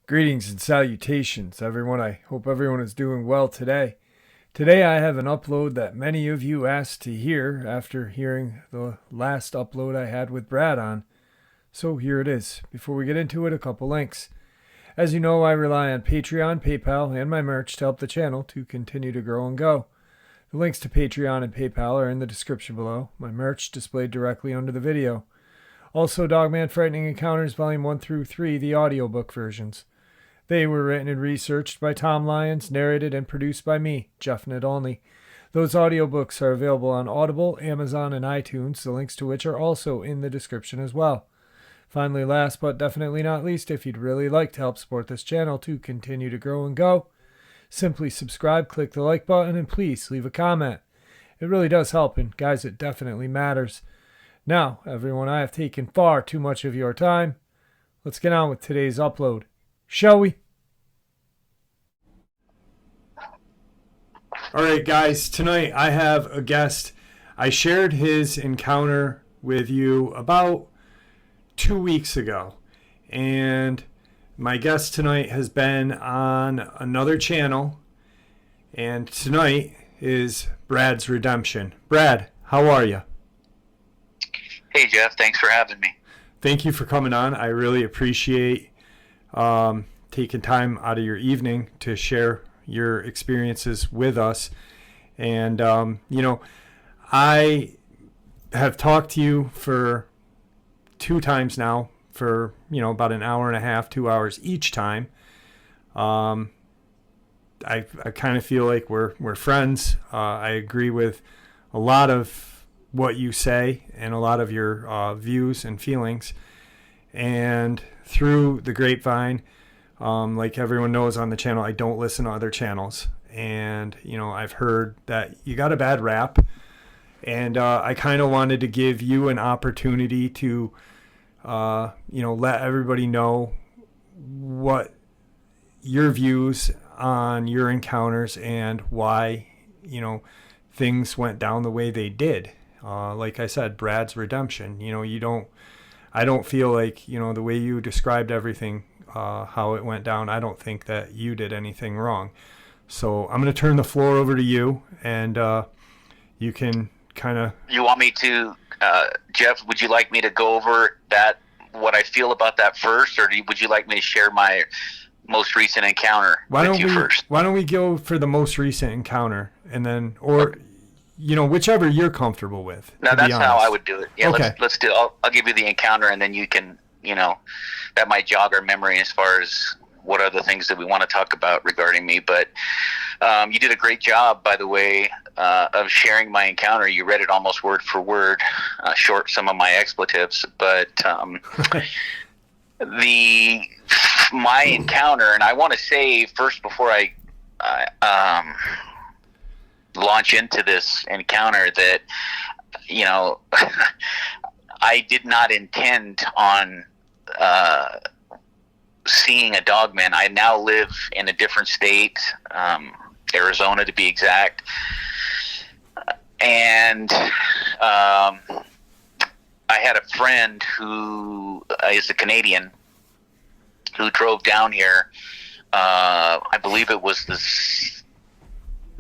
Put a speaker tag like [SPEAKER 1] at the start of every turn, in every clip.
[SPEAKER 1] Greetings and salutations, everyone. I hope everyone is doing well today. Today I have an upload that many of you asked to hear after hearing the last upload I had with Brad on. So here it is. Before we get into it, a couple links. As you know, I rely on Patreon, PayPal, and my merch to help the channel to continue to grow and go. The links to Patreon and PayPal are in the description below. My merch displayed directly under the video. Also, Dogman Frightening Encounters Volume 1 through 3, the audiobook versions. They were written and researched by Tom Lyons, narrated and produced by me, Jeff Nadolny. Those audiobooks are available on Audible, Amazon, and iTunes, the links to which are also in the description as well. Finally, last but definitely not least, if you'd really like to help support this channel to continue to grow and go, simply subscribe, click the like button, and please leave a comment. It really does help, and guys, it definitely matters. Now, everyone, I have taken far too much of your time. Let's get on with today's upload. Shall we? All right, guys, tonight I have a guest. I shared his encounter with you about 2 weeks ago, and my guest tonight has been on another channel, and tonight is Brad's Redemption. Brad, how are you?
[SPEAKER 2] Hey, Jeff, thanks for having me.
[SPEAKER 1] Thank you for coming on. I really appreciate taking time out of your evening to share your experiences with us. And, I have talked to you for 2 times now for, about an hour and a half, 2 hours each time. I kind of feel like we're friends. I agree with a lot of what you say and a lot of your views and feelings. And through the grapevine, like everyone knows on the channel, I don't listen to other channels. And, I've heard that you got a bad rap. And I kind of wanted to give you an opportunity to, let everybody know what your views on your encounters and why, things went down the way they did. Like I said, Brad's Redemption. I don't feel like, the way you described everything, how it went down, I don't think that you did anything wrong. So I'm going to turn the floor over to you, and you can kind of...
[SPEAKER 2] You want me to, Jeff, would you like me to go over what I feel about that first, or would you like me to share my most recent encounter with you first?
[SPEAKER 1] Why don't we go for the most recent encounter, and then, or... whichever you're comfortable with.
[SPEAKER 2] No, that's how I would do it. Yeah,
[SPEAKER 1] okay.
[SPEAKER 2] Let's do. I'll give you the encounter, and then you can, that might jog our memory as far as what other things that we want to talk about regarding me. But you did a great job, by the way, of sharing my encounter. You read it almost word for word, short some of my expletives, but my encounter, and I want to say first before I launch into this encounter that I did not intend on seeing a Dogman. I now live in a different state, Arizona to be exact, and I had a friend who is a Canadian who drove down here. I believe it was this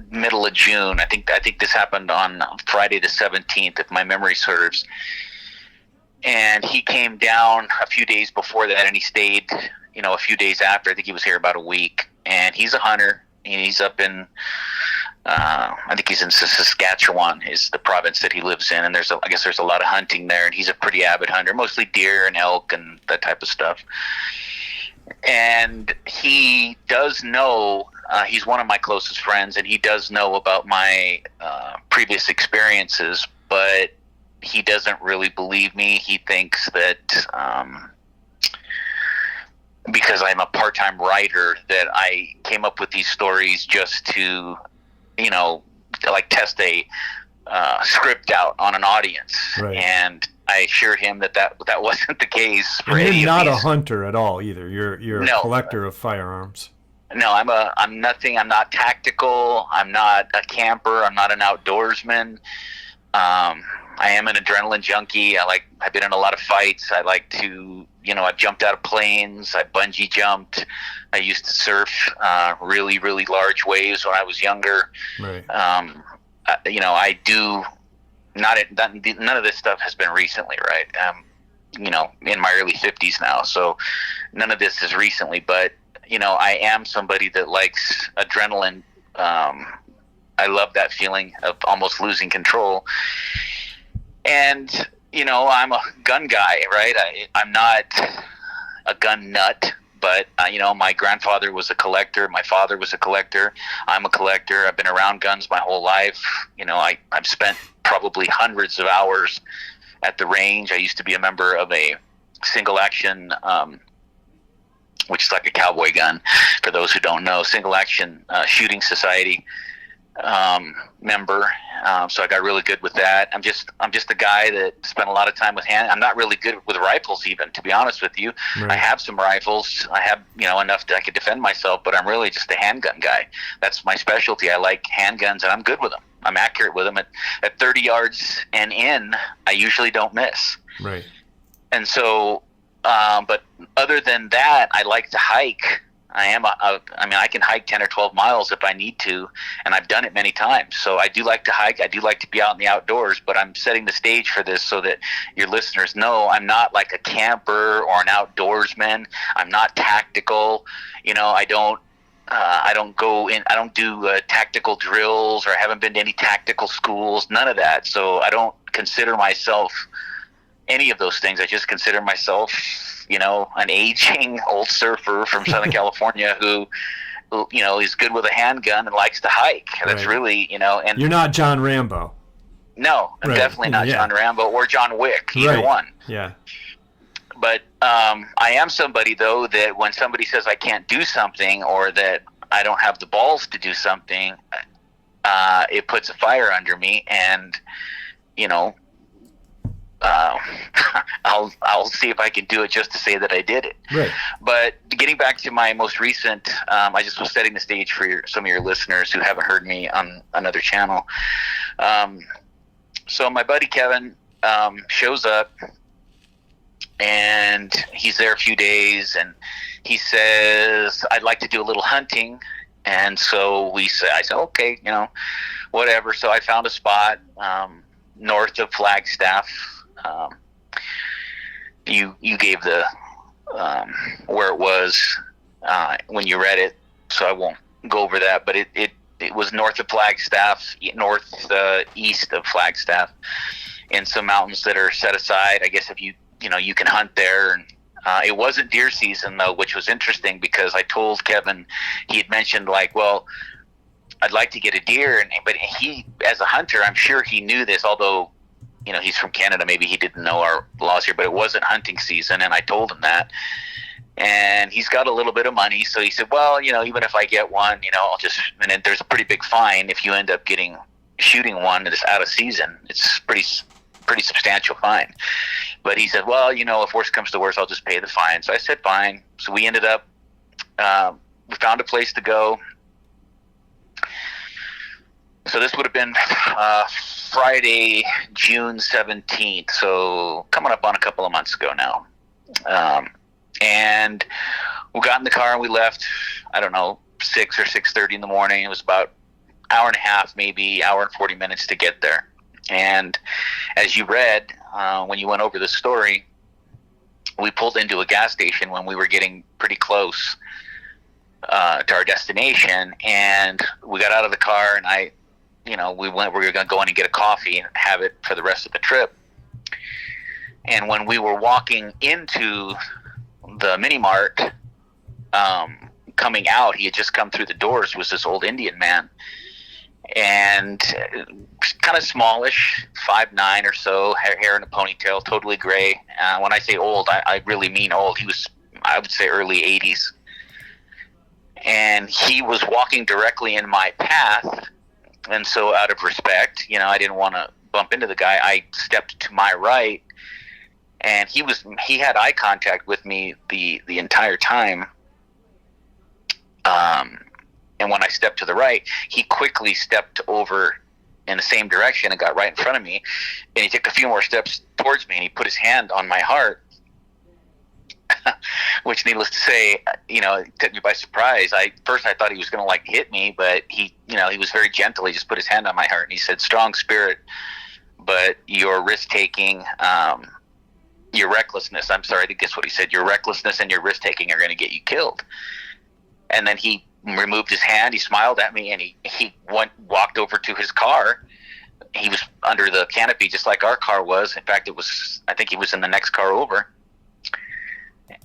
[SPEAKER 2] middle of June. I think this happened on Friday the 17th, if my memory serves. And he came down a few days before that, and he stayed, a few days after. I think he was here about a week. And he's a hunter, and he's up in, I think he's in Saskatchewan, is the province that he lives in. And I guess there's a lot of hunting there, and he's a pretty avid hunter, mostly deer and elk and that type of stuff. And he does know, he's one of my closest friends, and he does know about my previous experiences, but he doesn't really believe me. He thinks that because I'm a part-time writer, that I came up with these stories just to, test a script out on an audience. Right. And I assured him that wasn't the case.
[SPEAKER 1] And you're not a hunter at all either. You're a collector of firearms.
[SPEAKER 2] No, I'm nothing. I'm not tactical. I'm not a camper. I'm not an outdoorsman. I am an adrenaline junkie. I've been in a lot of fights. I like to, I've jumped out of planes. I bungee jumped. I used to surf really, really large waves when I was younger.
[SPEAKER 1] Right.
[SPEAKER 2] I do none of this stuff has been recently, right? In my early 50s now, so none of this is recently. But I am somebody that likes adrenaline. I love that feeling of almost losing control. And, I'm a gun guy, right? I'm not a gun nut, but, my grandfather was a collector. My father was a collector. I'm a collector. I've been around guns my whole life. I've spent probably hundreds of hours at the range. I used to be a member of a single action, which is like a cowboy gun, for those who don't know, single action shooting society member. So I got really good with that. I'm just a guy that spent a lot of time with I'm not really good with rifles, even, to be honest with you. Right. I have some rifles. I have, enough that I could defend myself, but I'm really just a handgun guy. That's my specialty. I like handguns, and I'm good with them. I'm accurate with them. At 30 yards and in, I usually don't miss.
[SPEAKER 1] Right.
[SPEAKER 2] And so, but other than that, I like to hike. I can hike 10 or 12 miles if I need to, and I've done it many times. So I do like to hike. I do like to be out in the outdoors, but I'm setting the stage for this so that your listeners know I'm not like a camper or an outdoorsman. I'm not tactical. I don't go in. I don't do tactical drills, or I haven't been to any tactical schools. None of that. So I don't consider myself any of those things. I just consider myself, an aging old surfer from Southern California who is good with a handgun and likes to hike. That's really, and
[SPEAKER 1] you're not John Rambo.
[SPEAKER 2] No, I'm definitely not John Rambo or John Wick, either one.
[SPEAKER 1] Yeah.
[SPEAKER 2] But I am somebody, though, that when somebody says I can't do something, or that I don't have the balls to do something, it puts a fire under me, and I'll see if I can do it just to say that I did it.
[SPEAKER 1] Right.
[SPEAKER 2] But getting back to my most recent, I just was setting the stage for some of your listeners who haven't heard me on another channel. So my buddy Kevin shows up, and he's there a few days, and he says, I'd like to do a little hunting. And so I said, okay, whatever. So I found a spot north of Flagstaff. You gave the where it was when you read it, so I won't go over that. But it was north of Flagstaff, east of Flagstaff, in some mountains that are set aside. I guess if you can hunt there. And it wasn't deer season, though, which was interesting, because I told Kevin, he had mentioned, I'd like to get a deer, but he, as a hunter, I'm sure he knew this, although he's from Canada, maybe he didn't know our laws here, but it wasn't hunting season, and I told him that. And he's got a little bit of money, so he said, well, even if I get one, I'll just, and then there's a pretty big fine if you end up shooting one that's out of season. It's pretty substantial fine. But he said, well, if worse comes to worse, I'll just pay the fine. So I said, fine. So we ended up, we found a place to go. So this would have been Friday, June 17th. So coming up on a couple of months ago now. And we got in the car and we left, I don't know, 6 or 6:30 in the morning. It was about an hour and a half, maybe hour and 40 minutes to get there. And as you read, when you went over the story, we pulled into a gas station when we were getting pretty close to our destination. And we got out of the car, and we were going to go in and get a coffee and have it for the rest of the trip. And when we were walking into the mini mart, coming out, he had just come through the doors, was this old Indian man. And kind of smallish, 5'9" or so, hair in a ponytail, totally gray. When I say old, I really mean old. He was, I would say, early 80s. And he was walking directly in my path. And so out of respect, I didn't want to bump into the guy. I stepped to my right, and he had eye contact with me the entire time. And when I stepped to the right, he quickly stepped over in the same direction and got right in front of me. And he took a few more steps towards me, and he put his hand on my heart, which, needless to say, it took me by surprise. First I thought he was going to like hit me, but he was very gentle. He just put his hand on my heart, and he said, "Strong spirit, but your risk taking, your recklessness." I'm sorry to guess what he said. "Your recklessness and your risk taking are going to get you killed." And then he removed his hand. He smiled at me, and he walked over to his car. He was under the canopy, just like our car was. In fact, I think he was in the next car over.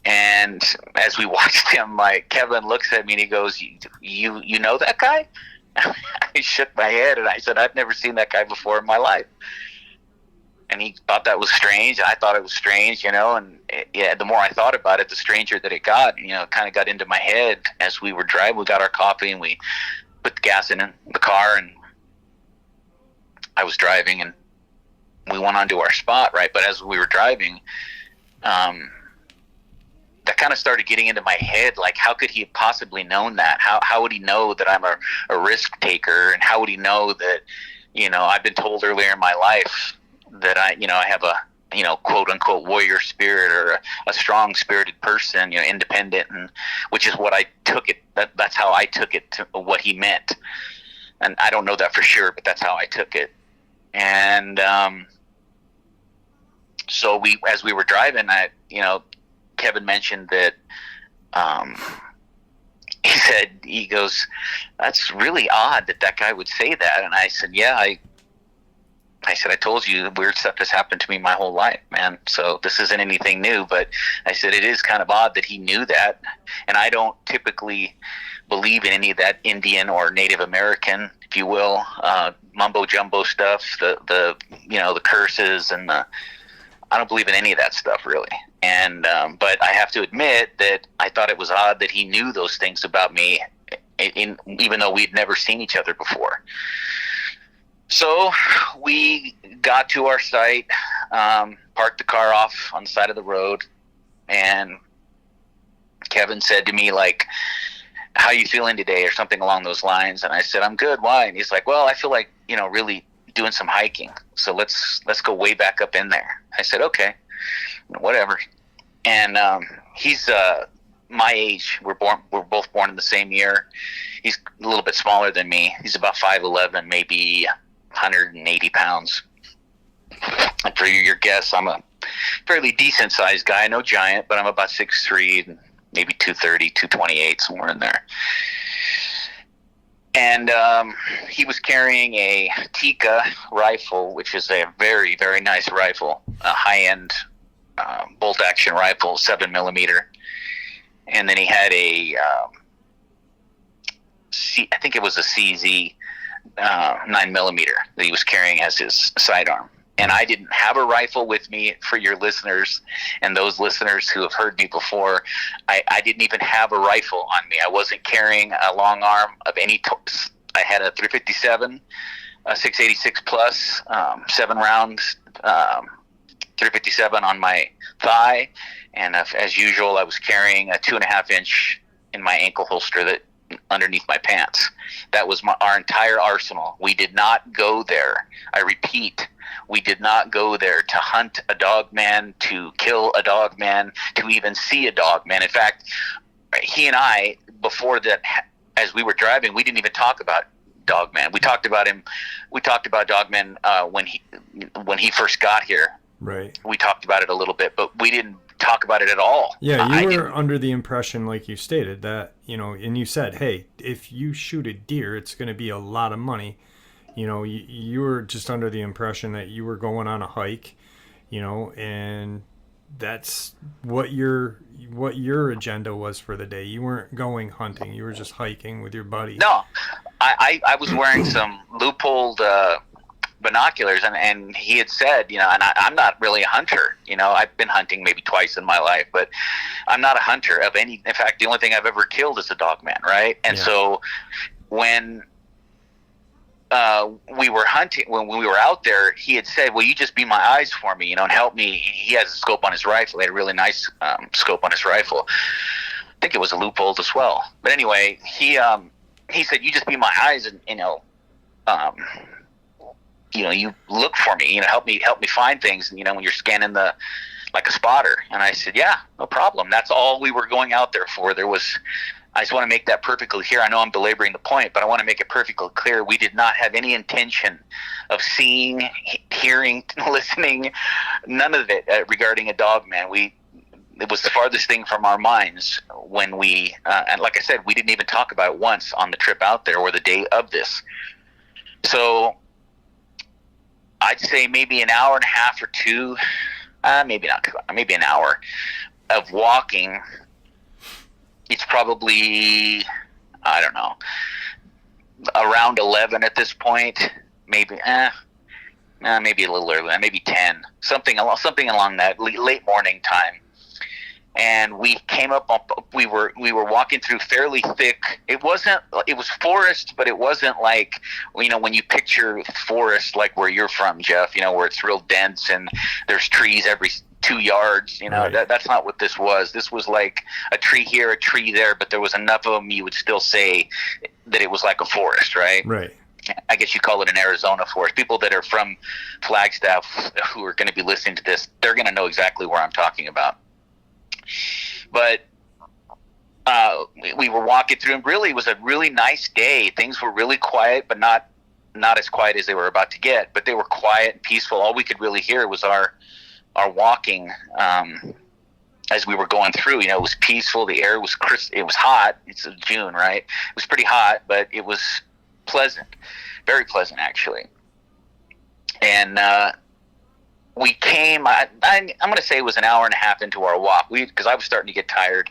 [SPEAKER 2] And as we watched him, Kevin looks at me and he goes, you know that guy?" I shook my head and I said, "I've never seen that guy before in my life." And he thought that was strange, and I thought it was strange, and the more I thought about it, the stranger that it got. It kind of got into my head as we were driving. We got our coffee and we put the gas in the car, and I was driving, and we went on to our spot, right? But as we were driving, that kind of started getting into my head, like, how could he have possibly known that? How would he know that I'm a risk taker? And how would he know that, I've been told earlier in my life that I have a, quote unquote warrior spirit, or a strong spirited person, independent, and which is what I took it. That's how I took it, to what he meant. And I don't know that for sure, but that's how I took it. And, so as we were driving, Kevin mentioned that, he goes, "That's really odd that guy would say that." And I said, "Yeah, I said, I told you, weird stuff has happened to me my whole life, man. So this isn't anything new." But I said, it is kind of odd that he knew that. And I don't typically believe in any of that Indian or Native American, if you will, mumbo jumbo stuff, the curses, and I don't believe in any of that stuff, really. And but I have to admit that I thought it was odd that he knew those things about me, even though we'd never seen each other before. So we got to our site, parked the car off on the side of the road, and Kevin said to me, like, "How you feeling today?" or something along those lines. And I said, "I'm good. Why?" And he's like, "Well, I feel like, really doing some hiking. So let's go way back up in there." I said, "Okay, whatever." And he's my age. We're both born in the same year. He's a little bit smaller than me. He's about 5'11", maybe 180 pounds. And for your guess, I'm a fairly decent sized guy. No giant, but I'm about 6'3", maybe 230, 228, somewhere in there. And he was carrying a Tika rifle, which is a very, very nice rifle, a high-end bolt-action rifle, 7mm. And then he had I think it was a CZ 9mm that he was carrying as his sidearm. And I didn't have a rifle with me, for your listeners and those listeners who have heard me before. I didn't even have a rifle on me. I wasn't carrying a long arm of any I had a 357, a 686 plus, 7-round 357 on my thigh. And as usual, I was carrying a 2.5-inch in my ankle holster that underneath my pants. That was our entire arsenal. We did not go there. I repeat, we did not go there to hunt a dogman, to kill a dogman, to even see a dogman. In fact, he and I, before that, as we were driving, we didn't even talk about Dogman. We talked about him. We talked about Dogman when he first got here.
[SPEAKER 1] Right.
[SPEAKER 2] We talked about it a little bit, but we didn't talk about it at all.
[SPEAKER 1] Yeah, you were under the impression, like you stated, that, and you said, hey, if you shoot a deer, it's going to be a lot of money. You were just under the impression that you were going on a hike, and that's what your agenda was for the day. You weren't going hunting. You were just hiking with your buddy.
[SPEAKER 2] No, I was wearing some loopholed binoculars, and he had said, and I'm not really a hunter. I've been hunting maybe twice in my life, but I'm not a hunter of any. In fact, the only thing I've ever killed is a dogman, right? And so when we were hunting, when we were out there, he had said, "Will you just be my eyes for me, and help me?" He has a scope on his rifle. He had a really nice scope on his rifle. I think it was a loophole as well. But anyway, he said, "You just be my eyes, and you look for me, help me find things, when you're scanning like a spotter. And I said, yeah, no problem. That's all we were going out there for. I just want to make that perfectly clear. I know I'm belaboring the point, but I want to make it perfectly clear. We did not have any intention of seeing, hearing, listening, none of it regarding a Dogman. It was the farthest thing from our minds when we, and like I said, we didn't even talk about it once on the trip out there or the day of this. So I'd say maybe an hour and a half or two, maybe not, maybe an hour of walking. It's probably, I don't know, around 11 at this point, maybe, maybe a little earlier, maybe 10, something along that late morning time. And we came up, we were walking through fairly thick. It was forest, but it wasn't like, when you picture forest, like where you're from, Jeff, where it's real dense and there's trees every 2 yards, right. That's not what this was. This was like a tree here, a tree there, but there was enough of them you would still say that it was like a forest, right?
[SPEAKER 1] Right.
[SPEAKER 2] I guess you call it an Arizona forest. People that are from Flagstaff who are going to be listening to this, they're going to know exactly where I'm talking about. But we were walking through, and really it was a really nice day. Things were really quiet, but not as quiet as they were about to get, but they were quiet and peaceful. All we could really hear was our walking as we were going through. It was peaceful. The air was crisp. It was hot. It's June, right? It was pretty hot, but it was pleasant, very pleasant actually. And we came, I'm going to say it was an hour and a half into our walk, because I was starting to get tired.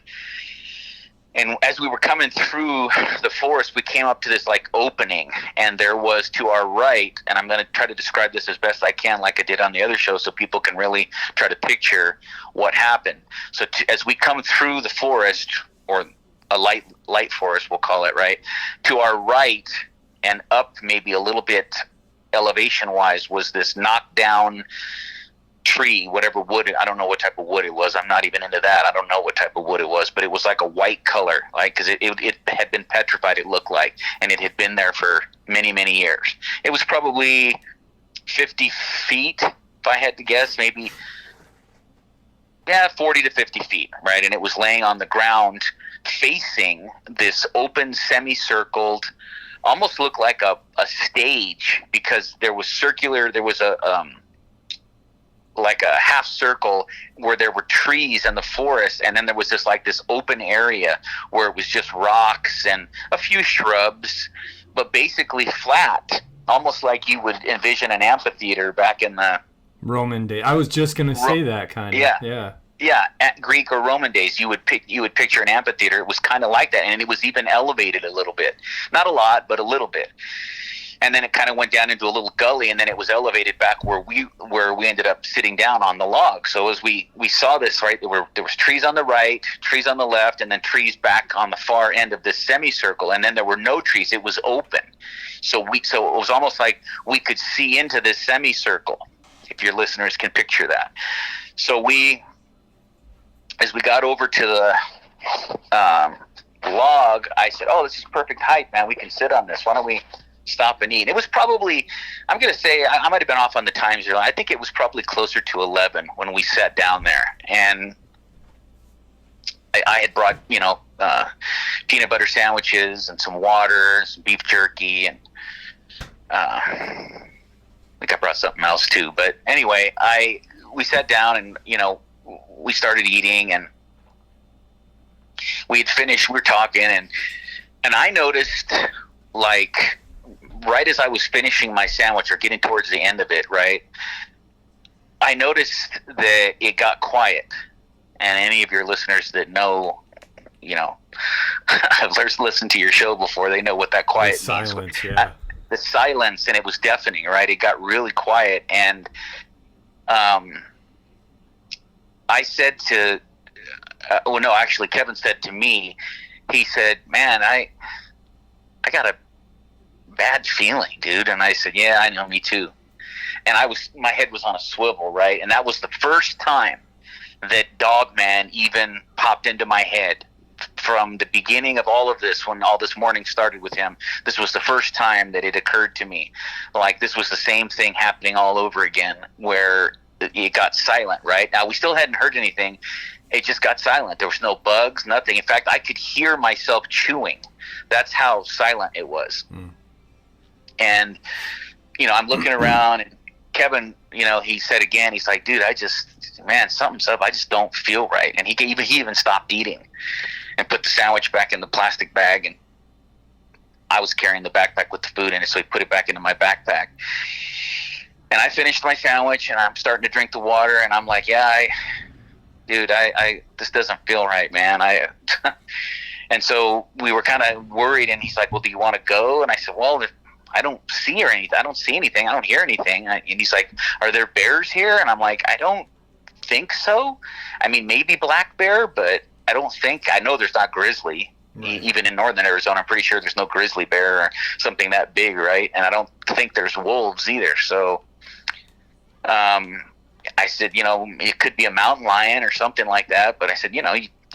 [SPEAKER 2] And as we were coming through the forest, we came up to this like opening, and there was to our right, and I'm going to try to describe this as best I can, like I did on the other show, so people can really try to picture what happened. So as we come through the forest, or a light forest, we'll call it, right, to our right and up maybe a little bit elevation-wise was this knockdown tree, whatever wood, I don't know what type of wood it was. I'm not even into that. I don't know what type of wood it was, but it was like a white color, like, because it had been petrified, it looked like, and it had been there for many, many years. It was probably 50 feet, if I had to guess, maybe, 40 to 50 feet, right? And it was laying on the ground facing this open, semicircled, almost looked like a stage, because there was a like a half circle where there were trees in the forest, and then there was this open area where it was just rocks and a few shrubs, but basically flat, almost like you would envision an amphitheater back in the
[SPEAKER 1] Roman day. I was just going to say that kind of.
[SPEAKER 2] Yeah, at Greek or Roman days, you would picture an amphitheater. It was kind of like that, and it was even elevated a little bit, not a lot, but a little bit. And then it kind of went down into a little gully, and then it was elevated back where we ended up sitting down on the log. So as we saw this, right, there was trees on the right, trees on the left, and then trees back on the far end of this semicircle, and then there were no trees. It was open. So it was almost like we could see into this semicircle, if your listeners can picture that. So as we got over to the log, I said, "Oh, this is perfect height, man. We can sit on this. Why don't we stop and eat?" It was probably, I'm going to say, I might have been off on the times here. I think it was probably closer to 11 when we sat down there. And I had brought, peanut butter sandwiches and some water, some beef jerky, and I think I brought something else too. But anyway, we sat down and, we started eating, and we had finished, we were talking, and I noticed, like, right as I was finishing my sandwich or getting towards the end of it, right, I noticed that it got quiet. And any of your listeners that know, I've listened to your show before, they know what that quiet means.
[SPEAKER 1] Silence, yeah.
[SPEAKER 2] The silence, and it was deafening, right? It got really quiet, and I said to, Kevin said to me, he said, "Man, I got a bad feeling, dude." And I said, "Yeah, I know, me too." And my head was on a swivel, right? And that was the first time that Dogman even popped into my head from the beginning of all of this, when all this morning started with him, this was the first time that it occurred to me, like this was the same thing happening all over again, where it got silent. Right now, we still hadn't heard anything. It just got silent. There was no bugs, nothing. In fact, I could hear myself chewing. That's how silent it was. And I'm looking around, and Kevin, he said again, he's like, dude, something's up. I just don't feel right. And he even stopped eating and put the sandwich back in the plastic bag. And I was carrying the backpack with the food in it, so he put it back into my backpack. And I finished my sandwich, and I'm starting to drink the water, and I'm like, yeah, this doesn't feel right, man. And so we were kind of worried, and he's like, well, do you want to go? And I said, well, I don't see anything. I don't see anything. I don't hear anything. And he's like, are there bears here? And I'm like, I don't think so. I mean, maybe black bear, but I know there's not grizzly. Right. Even in northern Arizona, I'm pretty sure there's no grizzly bear or something that big, right? And I don't think there's wolves either. So I said, it could be a mountain lion or something like that. But I said, you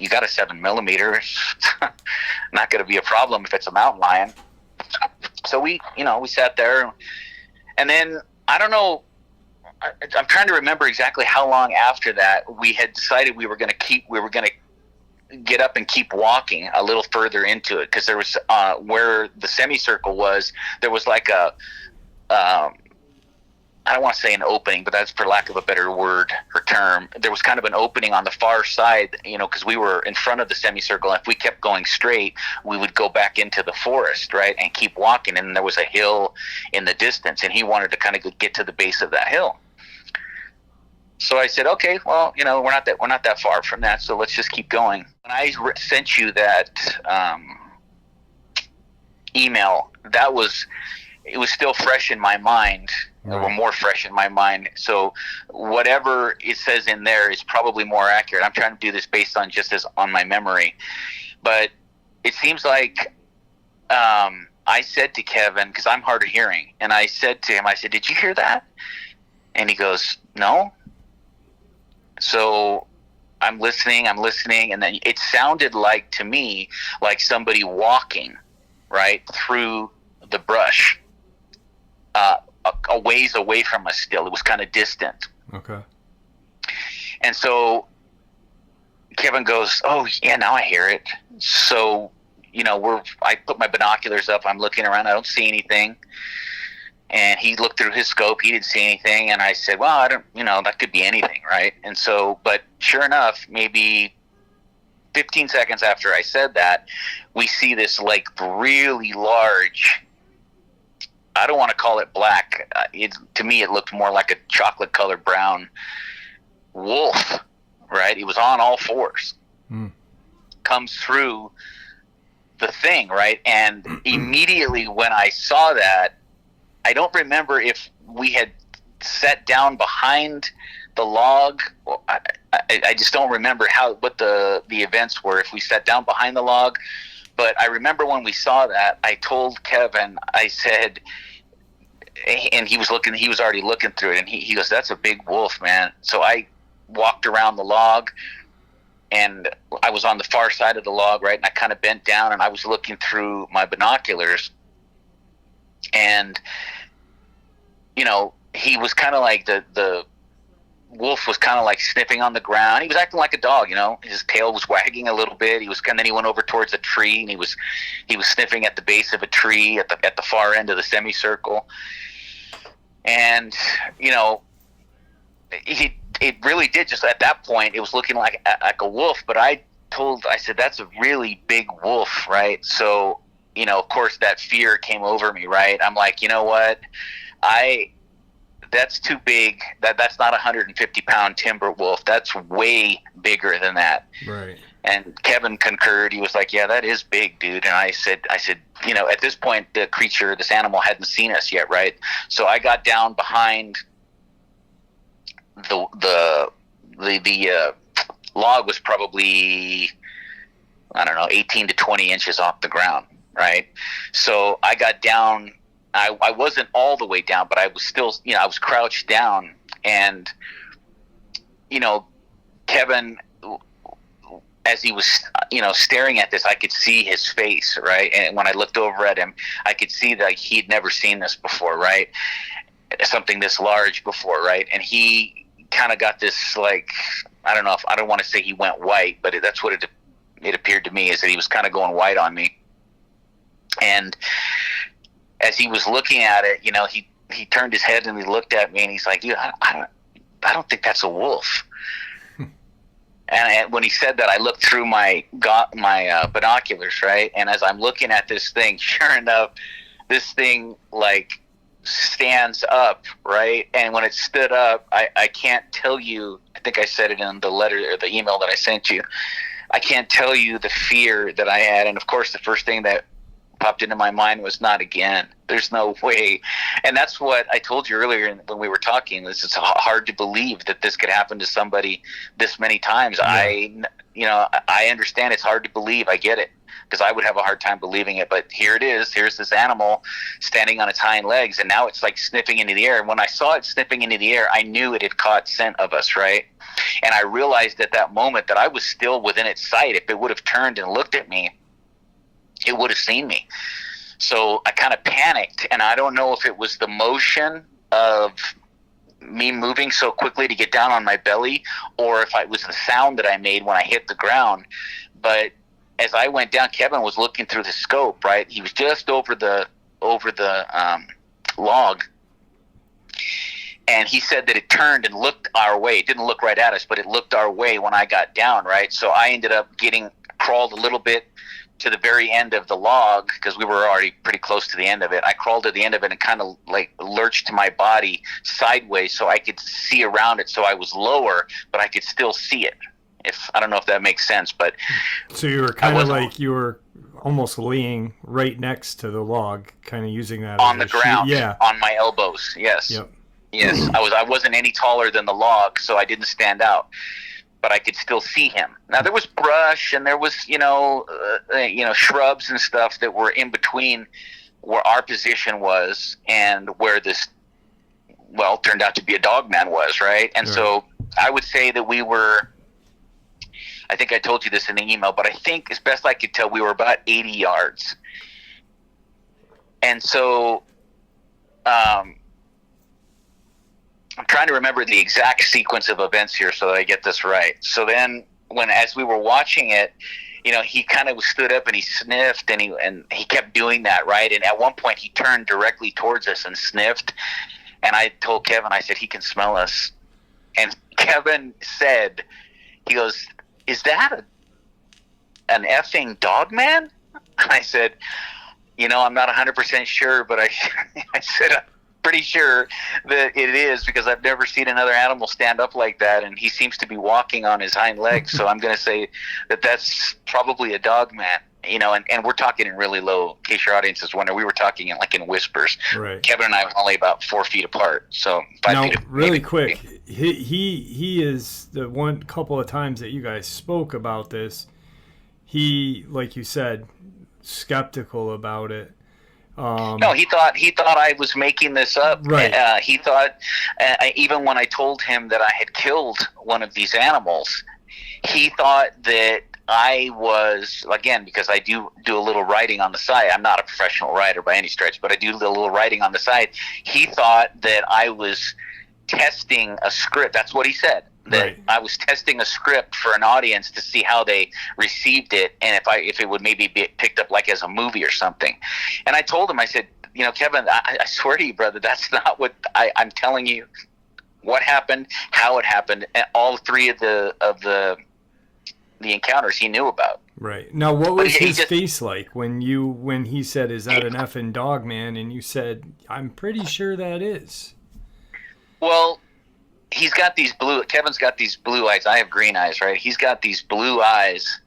[SPEAKER 2] got a 7mm. It's not going to be a problem if it's a mountain lion. So we sat there, and then I don't know. I'm trying to remember exactly how long after that we had decided we were going to get up and keep walking a little further into it, because there was where the semicircle was. There was like a I don't want to say an opening, but that's for lack of a better word or term. There was kind of an opening on the far side, because we were in front of the semicircle. And if we kept going straight, we would go back into the forest, right, and keep walking. And there was a hill in the distance, and he wanted to kind of get to the base of that hill. So I said, okay, well, we're not that far from that, so let's just keep going. When I sent you that email, it was still fresh in my mind. Right. Or more fresh in my mind. So whatever it says in there is probably more accurate. I'm trying to do this based on on my memory. But it seems like I said to Kevin, because I'm hard of hearing, and I said to him, did you hear that? And he goes, no. So I'm listening, and then it sounded like, to me, like somebody walking, right, through the brush. A ways away from us still. It was kind of distant.
[SPEAKER 1] Okay.
[SPEAKER 2] And so Kevin goes, oh, yeah, now I hear it. So, I put my binoculars up. I'm looking around. I don't see anything. And he looked through his scope. He didn't see anything. And I said, well, I don't, that could be anything, right? And so, but sure enough, maybe 15 seconds after I said that, we see this like really large, I don't want to call it black. To me, it looked more like a chocolate-colored brown wolf, right? It was on all fours. Comes through the thing, right? And immediately when I saw that, I don't remember if we had sat down behind the log. I just don't remember what the events were, if we sat down behind the log. But I remember when we saw that, I told Kevin, I said, and he was already looking through it, and he goes, that's a big wolf, man. So I walked around the log, and I was on the far side of the log, right? And I kind of bent down, and I was looking through my binoculars, and, he was kind of like the wolf was kind of like sniffing on the ground. He was acting like a dog, his tail was wagging a little bit. Then he went over towards a tree, and he was sniffing at the base of a tree at the far end of the semicircle. And, it really did, just at that point, it was looking like a wolf, but I said, that's a really big wolf, right? So, of course that fear came over me, right? I'm like, you know what? That's too big. That's not a 150-pound timber wolf. That's way bigger than that.
[SPEAKER 1] Right.
[SPEAKER 2] And Kevin concurred. He was like, yeah, that is big, dude. And I said, at this point, this animal hadn't seen us yet, right? So I got down behind the log was probably, I don't know, 18 to 20 inches off the ground, right? So I got down. I wasn't all the way down, but I was still, I was crouched down, and, Kevin as he was, staring at this, I could see his face, right? And when I looked over at him, I could see that he'd never seen this before, right? Something this large before, right? And he kind of got this, like, I don't want to say he went white, but that's what it appeared to me, is that he was kind of going white on me. And as he was looking at it, he turned his head and he looked at me and he's like, dude, I don't think that's a wolf. And when he said that, I looked through my binoculars, right? And as I'm looking at this thing, sure enough, this thing like stands up, right? And when it stood up, I can't tell you. I think I said it in the letter or the email that I sent you. I can't tell you the fear that I had, and of course, the first thing that popped into my mind was not again. There's no way. And that's what I told you earlier when we were talking. This is hard to believe that this could happen to somebody this many times. Yeah. I understand it's hard to believe. I get it, because I would have a hard time believing it. But here it is. Here's this animal standing on its hind legs, and now it's like sniffing into the air. And when I saw it sniffing into the air, I knew it had caught scent of us, right? And I realized at that moment that I was still within its sight. If it would have turned and looked at me, it would have seen me. So I kind of panicked, and I don't know if it was the motion of me moving so quickly to get down on my belly, or if it was the sound that I made when I hit the ground. But as I went down, Kevin was looking through the scope, right? He was just over the log, and he said that it turned and looked our way. It didn't look right at us, but it looked our way when I got down, right? So I ended up crawled a little bit to the very end of the log, because we were already pretty close to the end of it. I crawled to the end of it and kind of like lurched my body sideways so I could see around it. So I was lower, but I could still see it. I don't know if that makes sense, but
[SPEAKER 1] so you were kind of like you were almost laying right next to the log, kind of using that
[SPEAKER 2] on the ground,
[SPEAKER 1] yeah,
[SPEAKER 2] on my elbows. Yes.
[SPEAKER 1] Yep.
[SPEAKER 2] Yes. I wasn't any taller than the log, so I didn't stand out, but I could still see him. Now there was brush and there was, shrubs and stuff that were in between where our position was and where this, turned out to be a Dogman was, right? And so I would say that we were, I think I told you this in the email, but I think as best I could tell, we were about 80 yards. And so, I'm trying to remember the exact sequence of events here so that I get this right. So then as we were watching it, he kind of stood up and he sniffed and he kept doing that, right? And at one point he turned directly towards us and sniffed. And I told Kevin, I said, he can smell us. And Kevin said, he goes, is that an effing Dogman? And I said, I'm not 100% sure, but I said, I'm pretty sure that it is, because I've never seen another animal stand up like that, and he seems to be walking on his hind legs. So I'm going to say that that's probably a Dogman. And we're talking in really low, in case your audience is wondering, we were talking in whispers. Right. Kevin and I were only about 4 feet apart. So 5 feet.
[SPEAKER 1] Really quick, he is the one couple of times that you guys spoke about this. He, like you said, skeptical about it.
[SPEAKER 2] No, he thought I was making this up.
[SPEAKER 1] Right.
[SPEAKER 2] He thought, even when I told him that I had killed one of these animals, he thought that I was, again, because I do a little writing on the side. I'm not a professional writer by any stretch, but I do a little writing on the side. He thought that I was testing a script. That's what he said. That I was testing a script for an audience to see how they received it, and if it would maybe be picked up like as a movie or something. And I told him, I said, Kevin, I swear to you, brother, that's not what I'm telling you. What happened, how it happened, and all three of the encounters he knew about.
[SPEAKER 1] Right. Now, what was his face like when he said, "Is that an effing Dogman?" and you said, "I'm pretty sure that is."
[SPEAKER 2] Well, Kevin's got these blue eyes. I have green eyes, right? He's got these blue eyes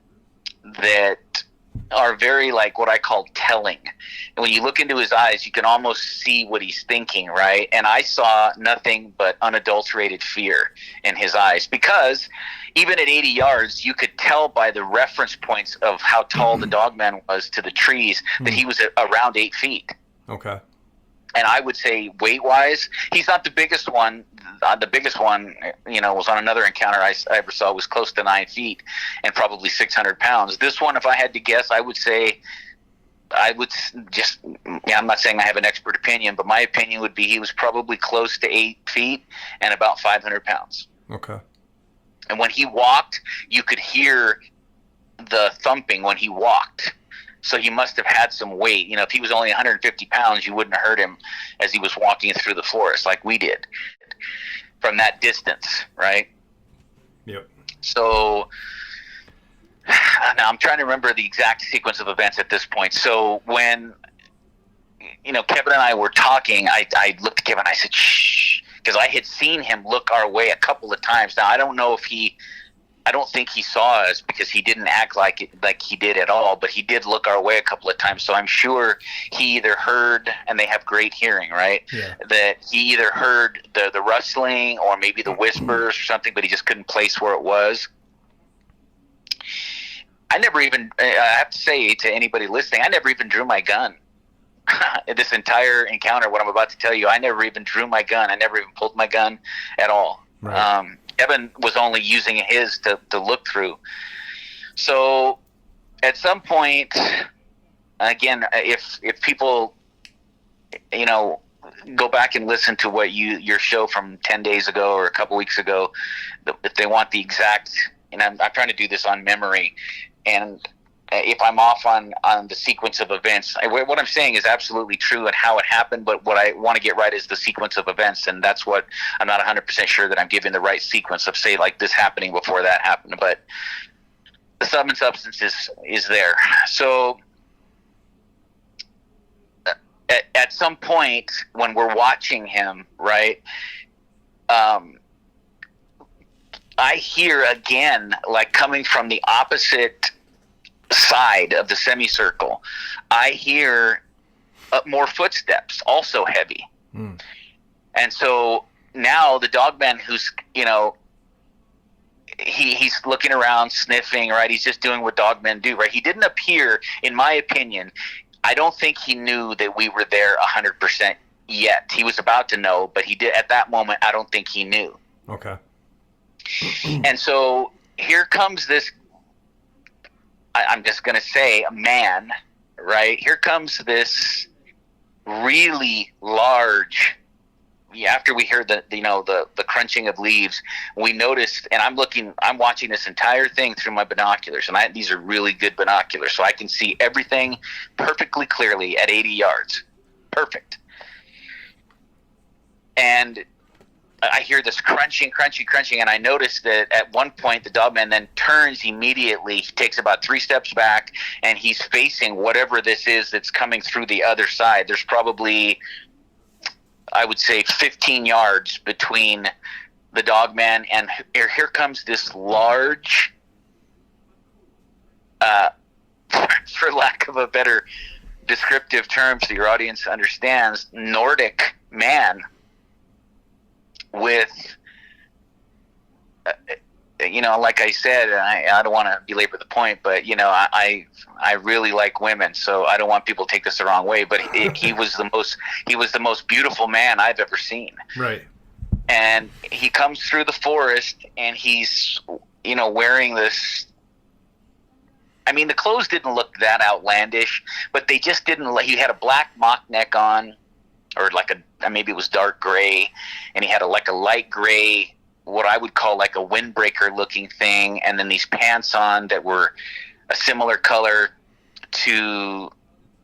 [SPEAKER 2] that are very like what I call telling. And when you look into his eyes, you can almost see what he's thinking, right? And I saw nothing but unadulterated fear in his eyes, because even at 80 yards, you could tell by the reference points of how tall the Dogman was to the trees that he was at around 8 feet.
[SPEAKER 1] Okay.
[SPEAKER 2] And I would say weight-wise, he's not the biggest one. The biggest one, was on another encounter I ever saw, was close to 9 feet and probably 600 pounds. This one, if I had to guess, I would say, I'm not saying I have an expert opinion, but my opinion would be he was probably close to 8 feet and about 500 pounds.
[SPEAKER 1] Okay.
[SPEAKER 2] And when he walked, you could hear the thumping when he walked. So he must have had some weight. If he was only 150 pounds, you wouldn't have heard him as he was walking through the forest like we did from that distance, right? Yep. So now I'm trying to remember the exact sequence of events at this point. So when, Kevin and I were talking, I looked at Kevin and I said, shh, because I had seen him look our way a couple of times. Now, I don't think he saw us because he didn't act like he did at all, but he did look our way a couple of times. So I'm sure he either heard, and they have great hearing, right? Yeah. That he either heard the rustling or maybe the whispers or something, but he just couldn't place where it was. I have to say to anybody listening, I never even drew my gun. This entire encounter, what I'm about to tell you, I never even drew my gun. I never even pulled my gun at all. Right. Evan was only using his to look through. So at some point, again, if people, go back and listen to what your show from 10 days ago or a couple weeks ago, if they want the exact, and I'm trying to do this on memory, and if I'm off on the sequence of events, what I'm saying is absolutely true and how it happened, but what I want to get right is the sequence of events, and that's what I'm not 100% sure that I'm giving the right sequence of, say, like this happening before that happened, but the sum and substance is there. So at some point when we're watching him, right, I hear again, like coming from the opposite side of the semicircle, I hear more footsteps, also heavy. And so now the Dogman, who's he's looking around, sniffing, right? He's just doing what Dogmen do, right? He didn't appear, in my opinion, I don't think he knew that we were there 100% yet. He was about to know, but he did at that moment. I don't think he knew. Okay. And so here comes this, I'm just going to say, a man, right? Here comes this really large, after we heard the crunching of leaves, we noticed, and I'm watching this entire thing through my binoculars, and these are really good binoculars, so I can see everything perfectly clearly at 80 yards. Perfect. And I hear this crunching, and I noticed that at one point the Dogman then turns immediately. He takes about 3 steps back, and he's facing whatever this is that's coming through the other side. There's probably, I would say, 15 yards between the Dogman, and here comes this large, for lack of a better descriptive term so your audience understands, Nordic man with, like I said, and I don't want to belabor the point, but, I really like women, so I don't want people to take this the wrong way, but he was the most beautiful man I've ever seen. Right. And he comes through the forest, and he's, wearing this, I mean, the clothes didn't look that outlandish, but they just didn't, he had a black mock neck on, or maybe it was dark gray, and he had a light gray, what I would call like a windbreaker looking thing, and then these pants on that were a similar color to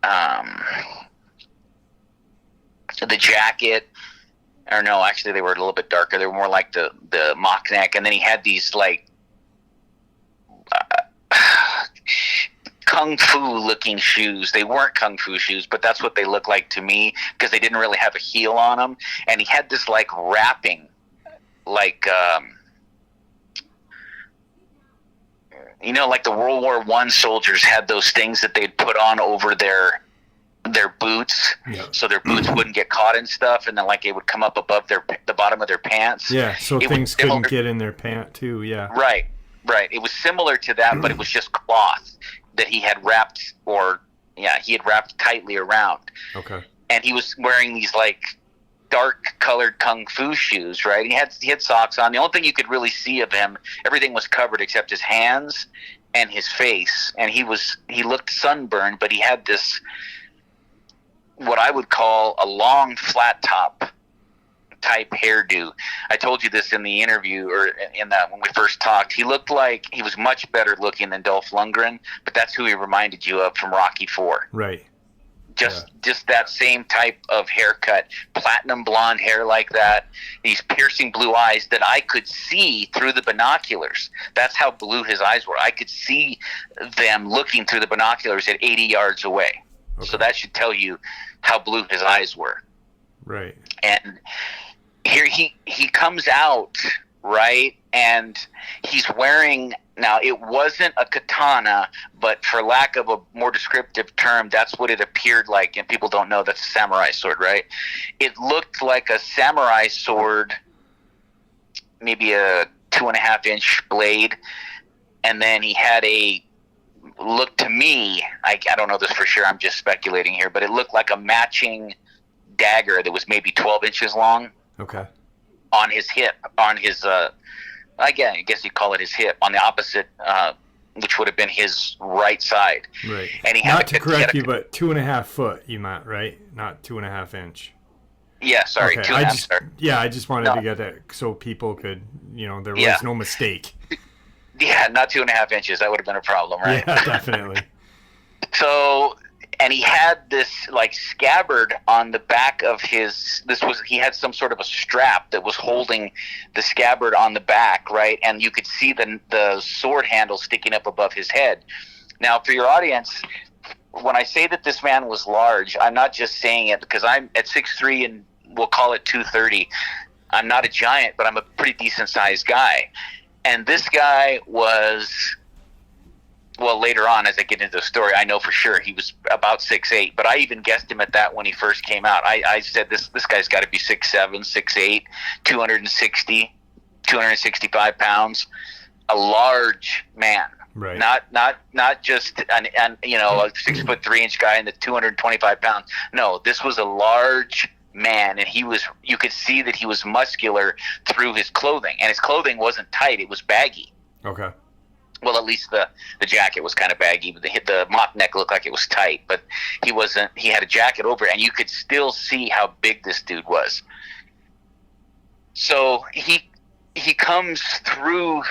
[SPEAKER 2] the jacket, or no, actually they were a little bit darker. They were more like the mock neck, and then he had these like kung fu looking shoes. They weren't kung fu shoes, but that's what they looked like to me because they didn't really have a heel on them. And he had this like wrapping, like like the World War I soldiers had those things that they'd put on over their boots, so their boots wouldn't get caught in stuff, and then like it would come up above the bottom of their pants.
[SPEAKER 1] Yeah, so things couldn't get in their pant too. Yeah.
[SPEAKER 2] Right. It was similar to that, but it was just cloth that he had wrapped, he had wrapped tightly around. Okay. and he was wearing these like dark colored kung fu shoes, right? And he had socks on. The only thing you could really see of him, everything was covered except his hands and his face. And he looked sunburned, but he had this, what I would call a long flat top type hairdo. I told you this in the interview, or in that when we first talked. He looked like he was much better looking than Dolph Lundgren, but that's who he reminded you of from Rocky IV.
[SPEAKER 1] Right.
[SPEAKER 2] Just that same type of haircut, platinum blonde hair like that, these piercing blue eyes that I could see through the binoculars. That's how blue his eyes were. I could see them looking through the binoculars at 80 yards away. Okay. So that should tell you how blue his eyes were.
[SPEAKER 1] Right.
[SPEAKER 2] And here he comes out, right, and he's wearing, now it wasn't a katana, but for lack of a more descriptive term, that's what it appeared like, and people don't know that's a samurai sword, right? It looked like a samurai sword, maybe a 2.5-inch blade, and then he had look to me, I don't know this for sure, I'm just speculating here, but it looked like a matching dagger that was maybe 12 inches long.
[SPEAKER 1] Okay.
[SPEAKER 2] On his hip, on his, I guess you call it his hip, on the opposite, which would have been his right side.
[SPEAKER 1] Right.
[SPEAKER 2] And he
[SPEAKER 1] not to correct you, but 2.5 foot you meant, right? Not 2.5 inch.
[SPEAKER 2] Yeah, sorry.
[SPEAKER 1] Okay. I just wanted to get that so people could, there was no mistake.
[SPEAKER 2] Yeah, not 2.5 inches. That would have been a problem, right?
[SPEAKER 1] Yeah, definitely.
[SPEAKER 2] So, and he had this like scabbard on the back of he had some sort of a strap that was holding the scabbard on the back, right? And you could see the sword handle sticking up above his head. Now, for your audience, when I say that this man was large, I'm not just saying it because I'm at 6'3" and we'll call it 230. I'm not a giant, but I'm a pretty decent sized guy. And this guy was, well, later on, as I get into the story, I know for sure he was about 6'8", but I even guessed him at that when he first came out. I said, this guy's got to be 6'7", 6'8", 265 pounds, a large man.
[SPEAKER 1] Right.
[SPEAKER 2] Not just a 6'3" guy and the 225 pounds. No, this was a large man, and you could see that he was muscular through his clothing, and his clothing wasn't tight, it was baggy.
[SPEAKER 1] Okay.
[SPEAKER 2] Well, at least the jacket was kind of baggy, but the mock neck looked like it was tight, but he had a jacket over it, and you could still see how big this dude was. So he comes through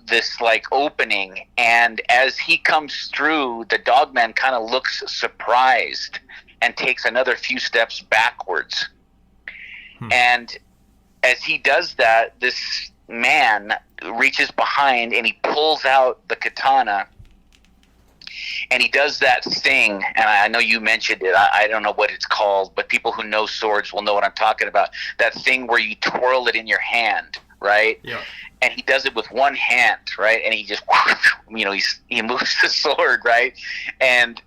[SPEAKER 2] this like opening, and as he comes through, the Dogman kind of looks surprised and takes another few steps backwards. And as he does that, this man reaches behind and he pulls out the katana, and he does that thing, and I know you mentioned it, I don't know what it's called, but people who know swords will know what I'm talking about. That thing where you twirl it in your hand, right?
[SPEAKER 1] Yeah.
[SPEAKER 2] And he does it with one hand, right? And he just, he moves the sword, right? And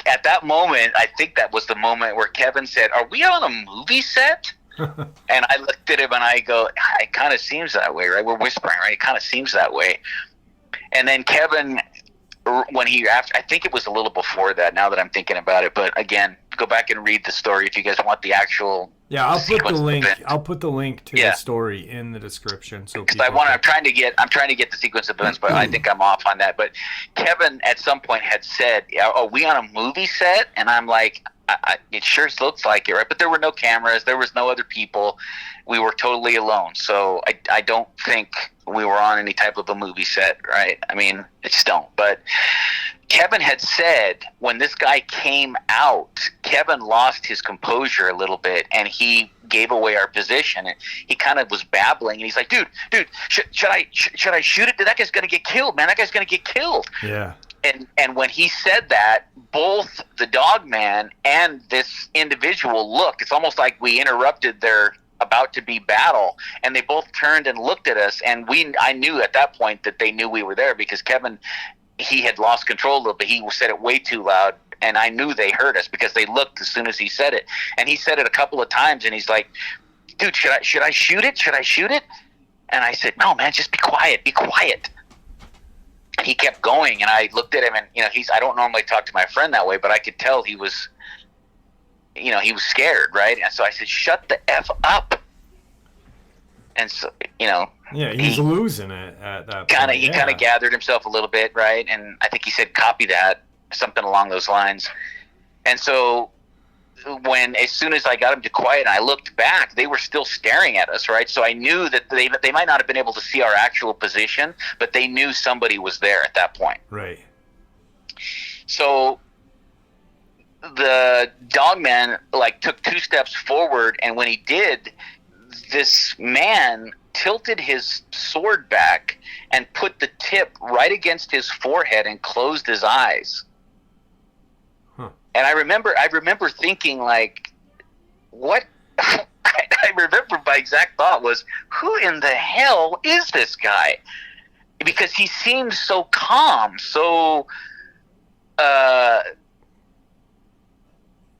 [SPEAKER 2] at that moment, I think that was the moment where Kevin said, "Are we on a movie set?" And I looked at him and I go, "It kind of seems that way, right?" We're whispering, right? It kind of seems that way. And then Kevin, I think it was a little before that, now that I'm thinking about it, but again, go back and read the story if you guys want the actual.
[SPEAKER 1] Yeah, I'll put the link to the story in the description, so people.
[SPEAKER 2] I'm trying to get the sequence of events, but I think I'm off on that. But Kevin at some point had said, "Are we on a movie set?" And I'm like, "It sure looks like it, right?" But there were no cameras, there was no other people. We were totally alone, so I don't think we were on any type of a movie set, right? I mean, I just don't. But Kevin had said when this guy came out, Kevin lost his composure a little bit, and he gave away our position. And he kind of was babbling, and he's like, "Dude, should I shoot it? That guy's gonna get killed, man. That guy's gonna get killed."
[SPEAKER 1] Yeah.
[SPEAKER 2] And when he said that, both the Dogman and this individual looked. It's almost like we interrupted their about to be battle, and they both turned and looked at us, and I knew at that point that they knew we were there, because Kevin, he had lost control a little bit. He said it way too loud, and I knew they heard us because they looked as soon as he said it. And he said it a couple of times, and he's like, "Dude, should I shoot it? Should I shoot it?" And I said, "No, man, just be quiet. Be quiet." He kept going, and I looked at him, and I don't normally talk to my friend that way, but I could tell he was he was scared, right? And so I said, "Shut the F up." And so,
[SPEAKER 1] Yeah, he's losing it at that
[SPEAKER 2] point.
[SPEAKER 1] He
[SPEAKER 2] kind of gathered himself a little bit, right? And I think he said, "Copy that," something along those lines. And so as soon as I got him to quiet and I looked back, they were still staring at us, right? So I knew that they might not have been able to see our actual position, but they knew somebody was there at that point.
[SPEAKER 1] Right.
[SPEAKER 2] So the Dogman took 2 steps forward, and when he did, this man tilted his sword back and put the tip right against his forehead and closed his eyes. And I remember thinking, what? I remember my exact thought was, who in the hell is this guy? Because he seemed so calm, so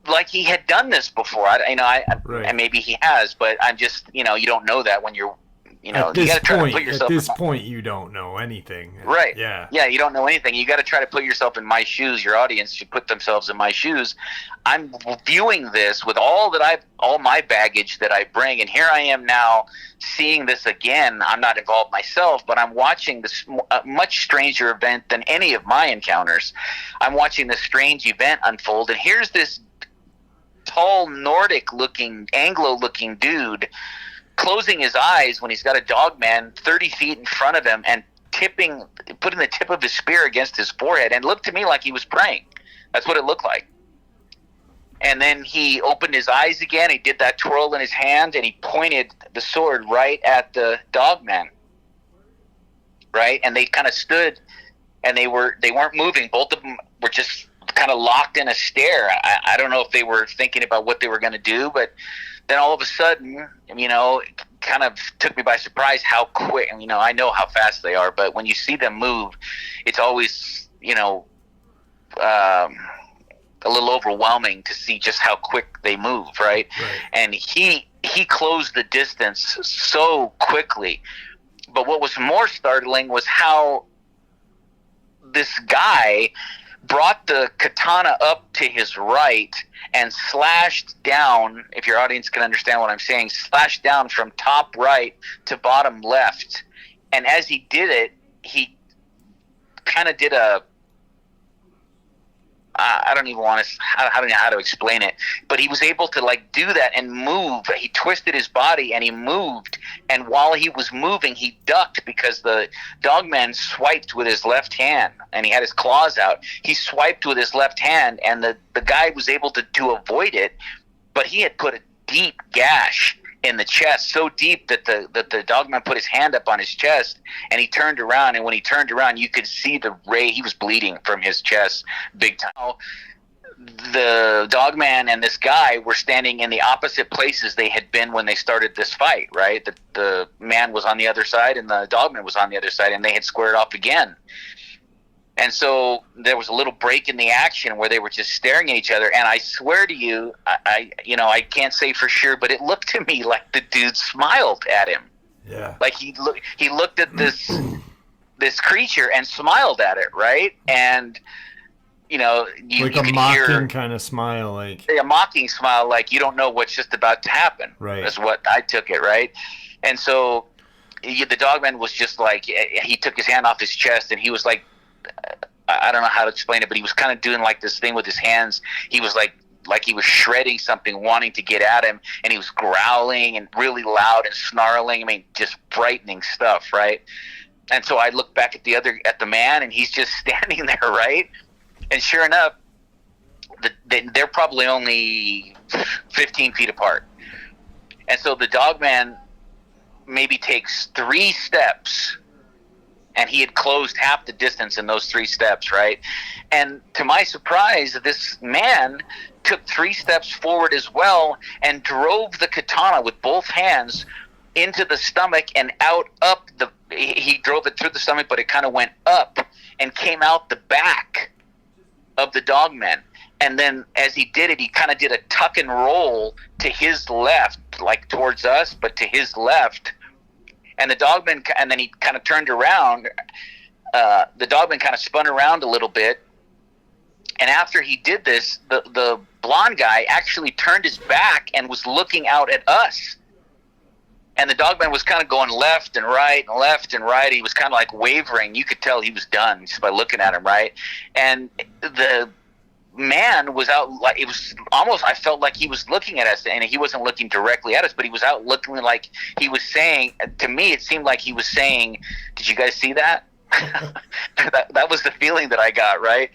[SPEAKER 2] like he had done this before. And maybe he has, but I'm just, you don't know that when you're, you got to try to put yourself.
[SPEAKER 1] At this point, you don't know anything.
[SPEAKER 2] Right.
[SPEAKER 1] Yeah.
[SPEAKER 2] Yeah, you don't know anything. You got to try to put yourself in my shoes. Your audience should put themselves in my shoes. I'm viewing this with all my baggage that I bring, and here I am now seeing this again. I'm not involved myself, but I'm watching this much stranger event than any of my encounters. I'm watching this strange event unfold, and here's this tall Nordic-looking, Anglo-looking dude closing his eyes when he's got a Dogman 30 feet in front of him and putting the tip of his spear against his forehead, and looked to me like he was praying. That's what it looked like. And then he opened his eyes again. He did that twirl in his hand, and he pointed the sword right at the Dogman. Right? And they kind of stood, and they weren't moving. Both of them were just kind of locked in a stare. I don't know if they were thinking about what they were going to do, but then all of a sudden, it kind of took me by surprise how quick. I know how fast they are, but when you see them move, it's always, a little overwhelming to see just how quick they move, right? And he closed the distance so quickly. But what was more startling was how this guy brought the katana up to his right and slashed down, if your audience can understand what I'm saying, slashed down from top right to bottom left. And as he did it, he kind of did I don't even want to, I don't know how to explain it, but he was able to do that and move. He twisted his body and he moved. And while he was moving, he ducked because the Dogman swiped with his left hand and he had his claws out. He swiped with his left hand, and the guy was able to avoid it, but he had put a deep gash in the chest, so deep that the Dogman put his hand up on his chest, and he turned around, and when he turned around, you could see the ray. He was bleeding from his chest big time. The Dogman and this guy were standing in the opposite places they had been when they started this fight, right? The man was on the other side and the Dogman was on the other side, and they had squared off again. And so there was a little break in the action where they were just staring at each other. And I swear to you, I can't say for sure, but it looked to me like the dude smiled at him.
[SPEAKER 1] Yeah.
[SPEAKER 2] Like he looked at this creature and smiled at it, right? And you
[SPEAKER 1] a mocking kind of smile,
[SPEAKER 2] a mocking smile, like you don't know what's just about to happen.
[SPEAKER 1] Right.
[SPEAKER 2] That's what I took it, right? And so the Dogman was just he took his hand off his chest, and he was like, I don't know how to explain it, but he was kind of doing this thing with his hands. He was like he was shredding something, wanting to get at him, and he was growling and really loud and snarling. I mean, just frightening stuff, right? And so I looked back at the man, and he's just standing there, right? And sure enough, they're probably only 15 feet apart. And so the Dogman maybe takes 3 steps, and he had closed half the distance in those 3 steps, right? And to my surprise, this man took 3 steps forward as well and drove the katana with both hands into the stomach and he drove it through the stomach, but it kind of went up and came out the back of the Dogman. And then as he did it, he kind of did a tuck and roll to his left, like towards us, but to his left. And the Dogman, and then he kind of turned around. The Dogman kind of spun around a little bit. And after he did this, the blonde guy actually turned his back and was looking out at us. And the dogman was kind of going left and right and left and right. He was kind of like wavering. You could tell he was done just by looking at him, right? And the man was out, like, it was almost, I felt like he was looking at us, and he wasn't looking directly at us, but he was out looking like he was saying, to me, it seemed like he was saying, did you guys see that? That was the feeling that I got, right?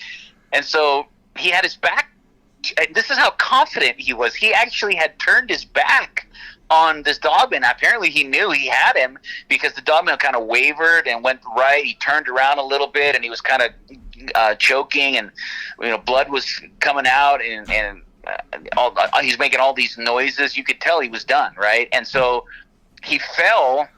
[SPEAKER 2] And so he had his back. This is how confident he was. He actually had turned his back on this dogman. Apparently he knew he had him, because the dogman kind of wavered and went right. He turned around a little bit, and he was kind of choking, and blood was coming out, and he's making all these noises. You could tell he was done, right? And so he fell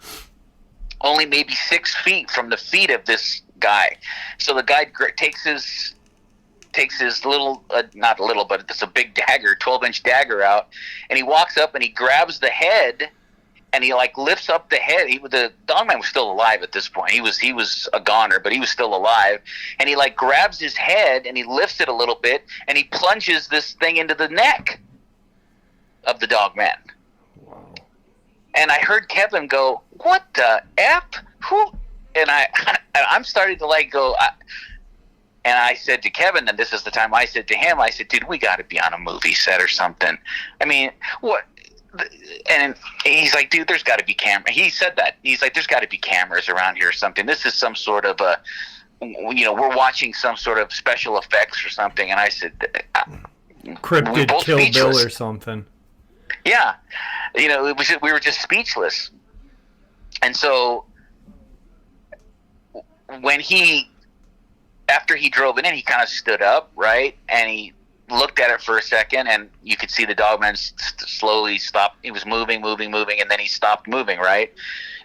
[SPEAKER 2] only maybe 6 feet from the feet of this guy. So the guy takes his little, not little, but it's a big dagger, 12-inch dagger out, and he walks up and he grabs the head, and he like lifts up the head. The dogman was still alive at this point. He was a goner, but he was still alive. And he like grabs his head and he lifts it a little bit, and he plunges this thing into the neck of the dogman.
[SPEAKER 1] Wow.
[SPEAKER 2] And I heard Kevin go, "What the F? Who?" And I'm starting to like go. And I said to Kevin, and this is the time I said to him, I said, "Dude, we got to be on a movie set or something. I mean, what?" And he's like, "Dude, there's got to be camera." He said that. He's like, "There's got to be cameras around here or something. This is some sort of we're watching some sort of special effects or something." And I said,
[SPEAKER 1] "Cryptid Kill Bill or something."
[SPEAKER 2] Yeah, we were just speechless. And so when after he drove it in, he kind of stood up, right? And he looked at it for a second, and you could see the dogman slowly stop. He was moving, and then he stopped moving, right?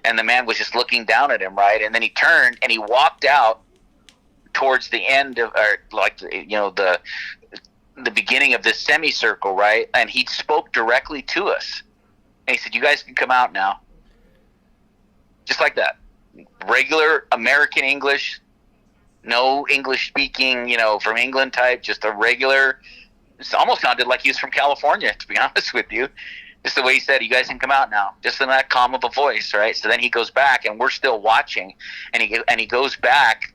[SPEAKER 2] And the man was just looking down at him, right? And then he turned and he walked out towards the end of, or like, the beginning of this semicircle, right? And he spoke directly to us. And he said, "You guys can come out now." Just like that. Regular American English. No English speaking, from England type, just a regular. It almost sounded like he was from California, to be honest with you. Just the way he said, "You guys can come out now." Just in that calm of a voice, right? So then he goes back, and we're still watching, and he goes back,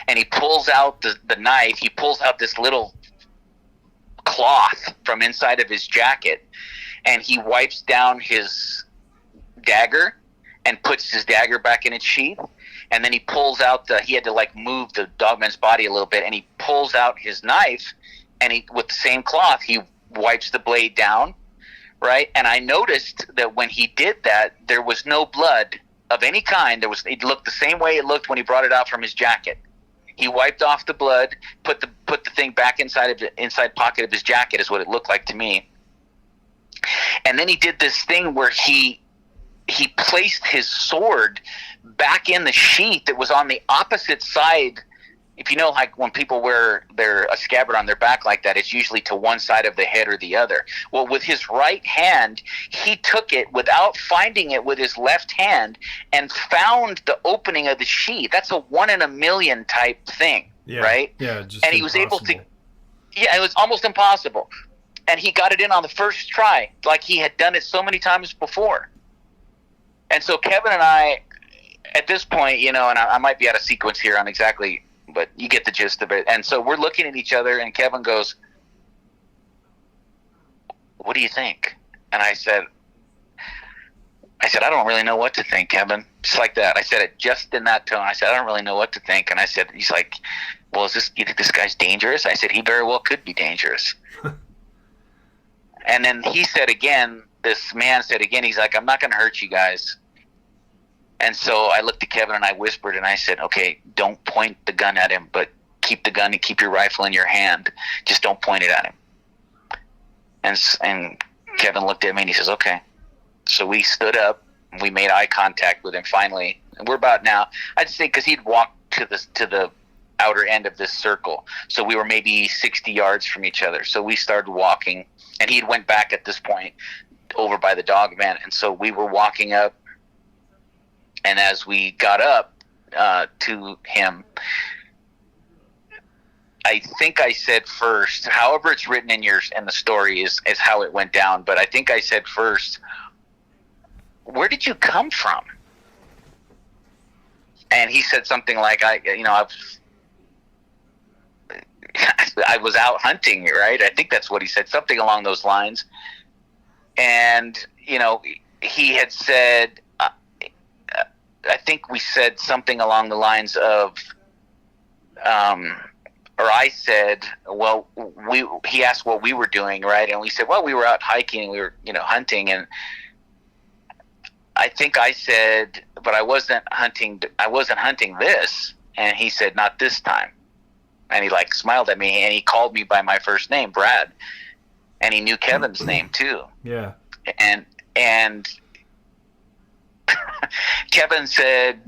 [SPEAKER 2] and he pulls out the knife. He pulls out this little cloth from inside of his jacket, and he wipes down his dagger and puts his dagger back in its sheath. And then he pulls out he had to like move the dogman's body a little bit, and he pulls out his knife, and with the same cloth, he wipes the blade down, right? And I noticed that when he did that, there was no blood of any kind. It looked the same way it looked when he brought it out from his jacket. He wiped off the blood, put the thing back inside pocket of his jacket, is what it looked like to me. And then he did this thing where he placed his sword back in the sheath that was on the opposite side. If you know, like when people wear a scabbard on their back like that, it's usually to one side of the head or the other. Well, with his right hand, he took it without finding it with his left hand and found the opening of the sheath. That's a 1 in a million type thing, right?
[SPEAKER 1] Yeah, just
[SPEAKER 2] and he was able to. Yeah, it was almost impossible, and he got it in on the first try, like he had done it so many times before. And so Kevin and I, at this point, and I might be out of sequence here on exactly, but you get the gist of it. And so we're looking at each other, and Kevin goes, "What do you think?" And I said, "I don't really know what to think, Kevin." Just like that. I said it just in that tone. I said, "I don't really know what to think." And I said, he's like, "Well, you think this guy's dangerous?" I said, "He very well could be dangerous." And then he said again, this man said again, he's like, "I'm not going to hurt you guys." And so I looked at Kevin and I whispered and I said, "Okay, don't point the gun at him, but keep the gun and keep your rifle in your hand. Just don't point it at him." And Kevin looked at me and he says, "Okay." So we stood up and we made eye contact with him finally. And we're about now, I'd say, because he'd walked to the outer end of this circle. So we were maybe 60 yards from each other. So we started walking, and he went back at this point over by the dogman. And so we were walking up. And as we got up to him, I think I said first, however it's written in the story is how it went down. But I think I said first, where did you come from? And he said something like, I was out hunting, right? I think that's what he said, something along those lines. And, he had said, I think we said something along the lines of, or I said, well, he asked what we were doing, right? And we said, well, we were out hiking, we were, hunting. And I think I said, but I wasn't hunting this. And he said, not this time. And he smiled at me, and he called me by my first name, Brad. And he knew Kevin's name too.
[SPEAKER 1] Yeah.
[SPEAKER 2] And Kevin said,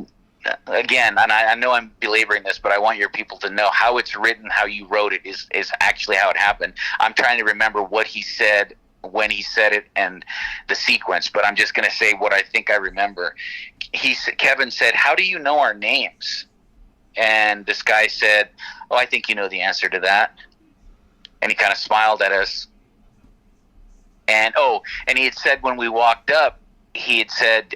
[SPEAKER 2] again, and I know I'm belaboring this, but I want your people to know how it's written, how you wrote it is actually how it happened. I'm trying to remember what he said, when he said it, and the sequence, but I'm just going to say what I think I remember. Kevin said, how do you know our names? And this guy said, oh, I think you know the answer to that. And he kind of smiled at us. And he had said when we walked up, he said,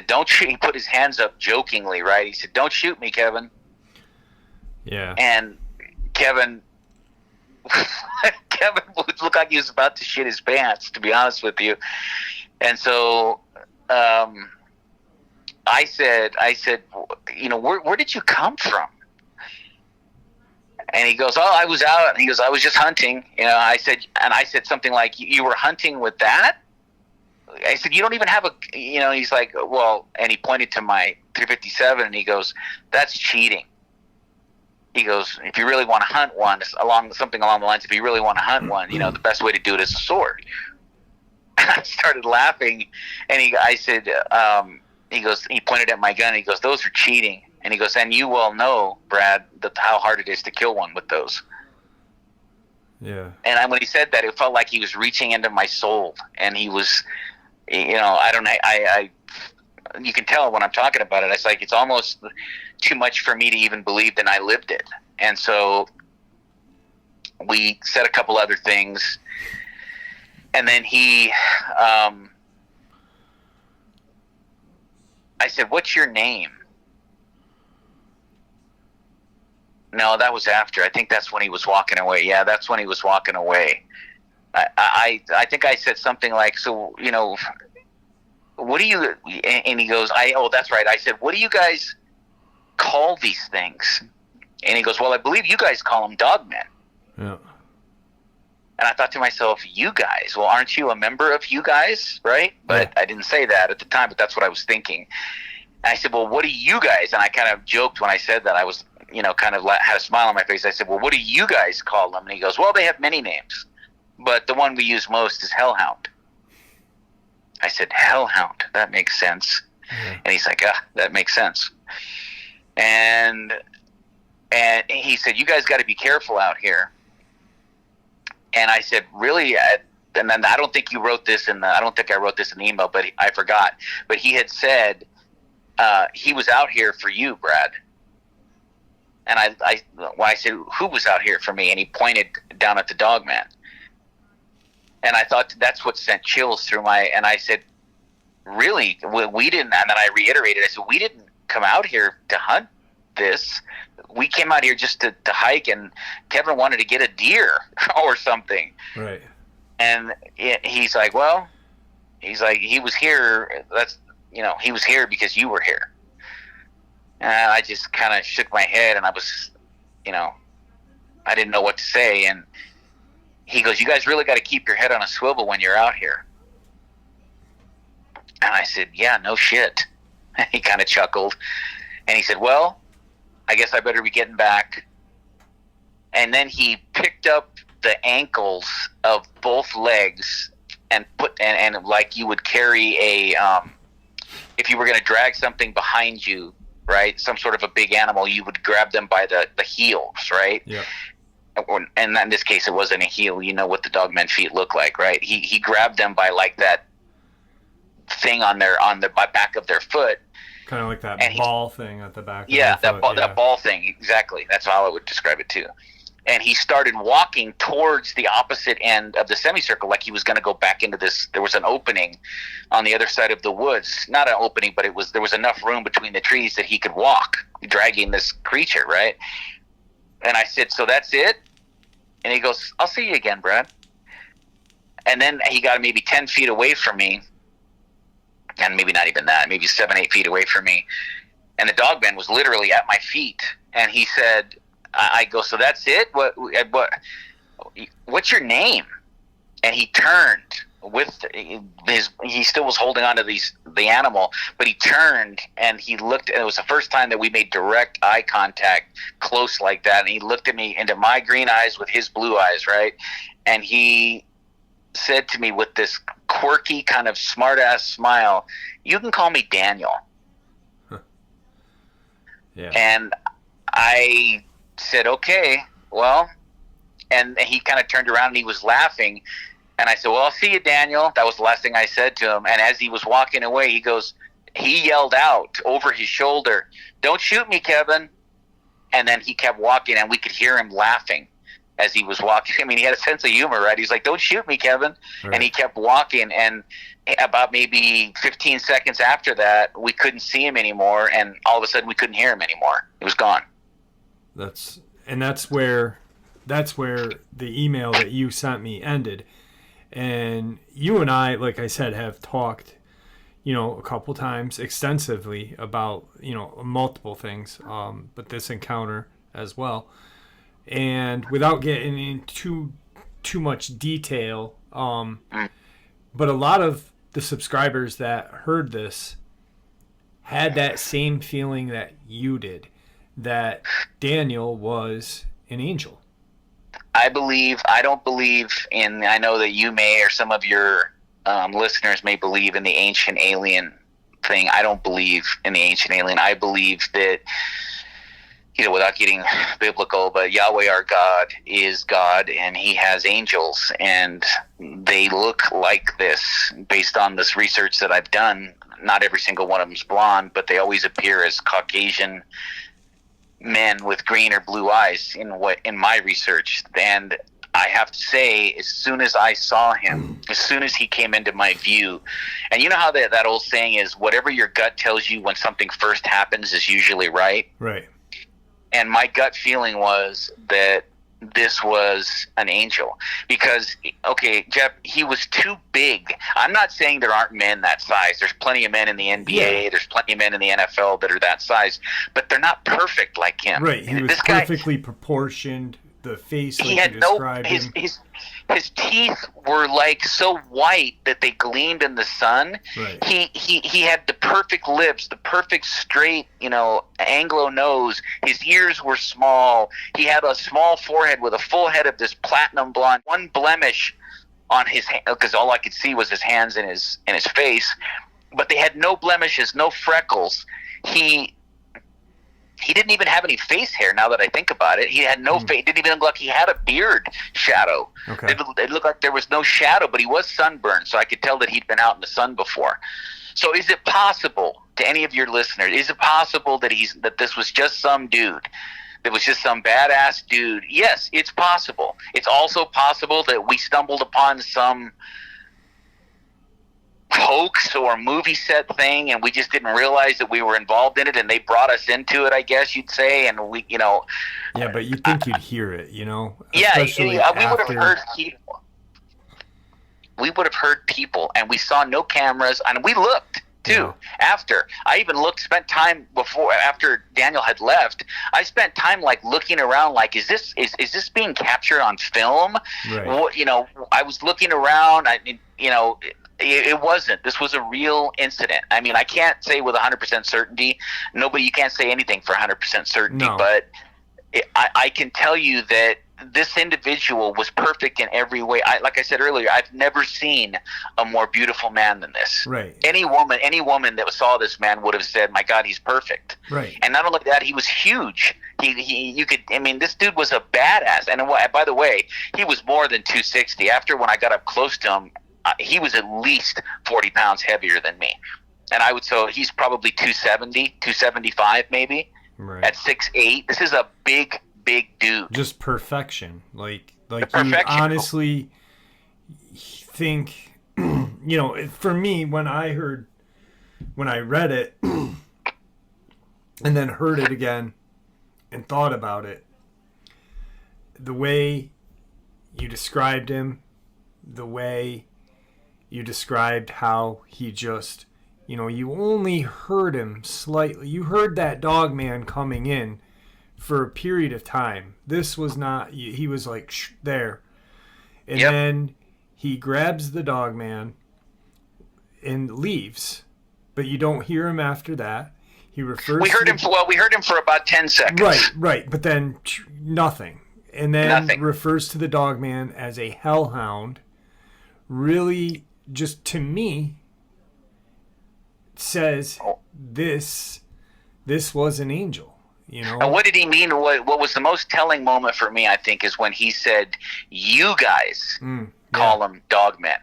[SPEAKER 2] don't shoot. He put his hands up jokingly, right? He said, don't shoot me, Kevin.
[SPEAKER 1] Yeah.
[SPEAKER 2] And Kevin looked like he was about to shit his pants, to be honest with you. And so I said, where did you come from? And he goes, oh, I was out. And he goes, I was just hunting. I said something like, you were hunting with that? I said, you don't even have he's like, well, and he pointed to my 357, and he goes, that's cheating. He goes, if you really want to hunt one, something along the lines, if you really want to hunt one, the best way to do it is a sword. And I started laughing, and I said, he goes, he pointed at my gun, and he goes, those are cheating. And he goes, and you well know, Brad, how hard it is to kill one with those.
[SPEAKER 1] Yeah.
[SPEAKER 2] And when he said that, it felt like he was reaching into my soul, and he was, you can tell when I'm talking about it. It's like it's almost too much for me to even believe that I lived it. And so we said a couple other things, and then I said, "What's your name?" No, that was after. I think that's when he was walking away. Yeah, that's when he was walking away. I think I said something like, so, what do you, and he goes, that's right. I said, what do you guys call these things? And he goes, well, I believe you guys call them Dogmen.
[SPEAKER 1] Yeah.
[SPEAKER 2] And I thought to myself, you guys, well, aren't you a member of you guys, right? But yeah. I didn't say that at the time, but that's what I was thinking. And I said, well, what do you guys, and I kind of joked when I said that. I was, kind of had a smile on my face. I said, well, what do you guys call them? And he goes, well, they have many names, but the one we use most is Hellhound. I said, Hellhound, that makes sense. Yeah. And he's like, that makes sense. And he said, you guys got to be careful out here. And I said, really? And then I don't think you wrote this I don't think I wrote this in the email, but I forgot. But he had said, he was out here for you, Brad. And I said, who was out here for me? And he pointed down at the Dogman. And I thought that's what sent chills through and I said, really? We didn't, and then I reiterated, I said, we didn't come out here to hunt this. We came out here just to hike, and Kevin wanted to get a deer or something.
[SPEAKER 1] Right.
[SPEAKER 2] And he's like, well, he was here, he was here because you were here. And I just kind of shook my head, and I was, I didn't know what to say. And he goes, you guys really got to keep your head on a swivel when you're out here. And I said, yeah, no shit. And he kind of chuckled. And he said, well, I guess I better be getting back. And then he picked up the ankles of both legs and and like you would carry if you were going to drag something behind you, right? Some sort of a big animal, you would grab them by the heels, right? Yeah. And in this case, it wasn't a heel. You know what the Dogman feet look like, right? He grabbed them by like that thing on the back of their foot.
[SPEAKER 1] Kind of like that ball thing at the back.
[SPEAKER 2] Yeah, that ball thing, exactly. That's how I would describe it too. and he started walking towards the opposite end of the semicircle, like he was going to go back into this. There was an opening on the other side of the woods. Not an opening, but there was enough room between the trees that he could walk, dragging this creature, right? And I said, so that's it? And he goes, I'll see you again, Brad. And then he got maybe 10 feet away from me, and maybe not even that, maybe 7-8 feet away from me. And the Dogman was literally at my feet. And he said, I go, so that's it? What's your name? And he turned with he still was holding on to the animal, but he turned and he looked, and it was the first time that we made direct eye contact close like that. And he looked at me into my green eyes with his blue eyes, right? And he said to me with this quirky kind of smart ass smile, you can call me Daniel.
[SPEAKER 1] Yeah.
[SPEAKER 2] And I said, okay, well, and he kind of turned around and he was laughing. And I said, well, I'll see you, Daniel. That was the last thing I said to him. And as he was walking away, he yelled out over his shoulder, don't shoot me, Kevin. And then he kept walking, and we could hear him laughing as he was walking. I mean, he had a sense of humor, right? He's like, don't shoot me, Kevin. Right. And he kept walking, and about maybe 15 seconds after that, we couldn't see him anymore, and all of a sudden we couldn't hear him anymore. He was gone.
[SPEAKER 1] That's where the email that you sent me ended. And you and I, like I said, have talked, a couple times extensively about, multiple things, but this encounter as well. And without getting into too much detail, but a lot of the subscribers that heard this had that same feeling that you did, that Daniel was an angel.
[SPEAKER 2] I don't believe in, I know that you may, or some of your listeners may believe in the ancient alien thing. I don't believe in the ancient alien. I believe that, without getting biblical, but Yahweh our God is God, and he has angels, and they look like this based on this research that I've done. Not every single one of them's blonde, but they always appear as Caucasian men with green or blue eyes in my research. And I have to say, as soon as I saw him, as soon as he came into my view, and you know how that old saying is, whatever your gut tells you when something first happens is usually right.
[SPEAKER 1] Right.
[SPEAKER 2] And my gut feeling was that this was an angel, because, okay, Jeff, he was too big. I'm not saying there aren't men that size. There's plenty of men in the NBA. Yeah. There's plenty of men in the NFL that are that size, but they're not perfect like him.
[SPEAKER 1] Right. He was perfectly proportioned. The face, like
[SPEAKER 2] he had
[SPEAKER 1] you described him.
[SPEAKER 2] His teeth were like so white that they gleamed in the sun.
[SPEAKER 1] Right.
[SPEAKER 2] He had the perfect lips, the perfect straight, Anglo nose. His ears were small. He had a small forehead with a full head of this platinum blonde. One blemish on his hand, because all I could see was his hands and his face. But they had no blemishes, no freckles. He didn't even have any face hair, now that I think about it. He had no face. It didn't even look like he had a beard shadow.
[SPEAKER 1] Okay.
[SPEAKER 2] It looked like there was no shadow, but he was sunburned, so I could tell that he'd been out in the sun before. So is it possible, to any of your listeners, is it possible that this was just some dude? That was just some badass dude? Yes, it's possible. It's also possible that we stumbled upon some hoax or movie set thing, and we just didn't realize that we were involved in it, and they brought us into it, I guess you'd say, and we,
[SPEAKER 1] Yeah, but you'd think you'd hear it,
[SPEAKER 2] Yeah, we would have heard people. We would have heard people, and we saw no cameras, and we looked, too, yeah. After. I even spent time after Daniel had left, I spent time, looking around, is this being captured on film?
[SPEAKER 1] Right.
[SPEAKER 2] I was looking around, it wasn't. This was a real incident. I mean, I can't say with 100% certainty. You can't say anything for 100% certainty.
[SPEAKER 1] No.
[SPEAKER 2] But I can tell you that this individual was perfect in every way. Like I said earlier, I've never seen a more beautiful man than this.
[SPEAKER 1] Right.
[SPEAKER 2] Any woman that saw this man would have said, "My God, he's perfect."
[SPEAKER 1] Right.
[SPEAKER 2] And not only that, he was huge. This dude was a badass. And by the way, he was more than 260. After when I got up close to him, he was at least 40 pounds heavier than me. And so he's probably 270, 275 maybe.
[SPEAKER 1] Right.
[SPEAKER 2] At 6'8". This is a big big dude.
[SPEAKER 1] Just perfection. Like you
[SPEAKER 2] Perfection.
[SPEAKER 1] honestly think, for me, when I read it and then heard it again and thought about it, the way you described him, the way you described how he just, you only heard him slightly. You heard that Dogman coming in for a period of time. This was not, he was like there. And then he grabs the Dogman and leaves, but you don't hear him after that. He refers.
[SPEAKER 2] We heard him for about 10 seconds.
[SPEAKER 1] Right. But then nothing. And then refers to the Dogman as a hellhound. Really, just to me, says this was an angel.
[SPEAKER 2] And what did he mean? What was the most telling moment for me, I think, is when he said, "You guys call him Dogman."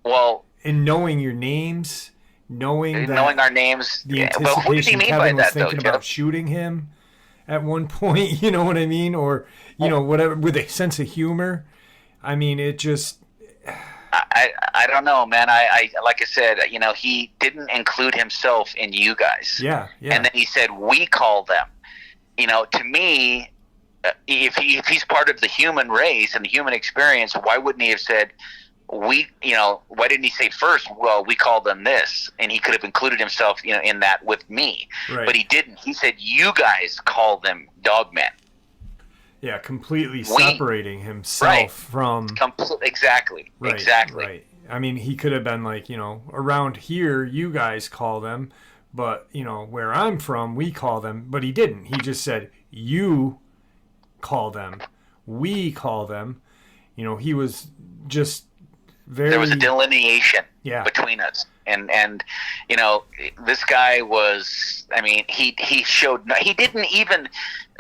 [SPEAKER 2] Well,
[SPEAKER 1] and knowing your names, knowing
[SPEAKER 2] our names,
[SPEAKER 1] the anticipation
[SPEAKER 2] but what did he mean
[SPEAKER 1] Kevin
[SPEAKER 2] by
[SPEAKER 1] was
[SPEAKER 2] that, though,
[SPEAKER 1] thinking about shooting him at one point. You know what I mean? Or whatever, with a sense of humor. I mean, it just.
[SPEAKER 2] I don't know, man. I like I said, he didn't include himself in you guys.
[SPEAKER 1] Yeah.
[SPEAKER 2] And then he said, "We call them." To me, if he's part of the human race and the human experience, why wouldn't he have said, "We"? Why didn't he say first, "Well, we call them this"? And he could have included himself, in that with me.
[SPEAKER 1] Right.
[SPEAKER 2] But he didn't. He said, "You guys call them Dogmen."
[SPEAKER 1] Yeah, completely separating himself from...
[SPEAKER 2] Exactly.
[SPEAKER 1] Right,
[SPEAKER 2] exactly.
[SPEAKER 1] Right. I mean, he could have been like, around here, you guys call them, but, where I'm from, we call them. But he didn't. He just said, you call them. We call them. He was just very...
[SPEAKER 2] There was a delineation between us. And this guy was, he didn't even,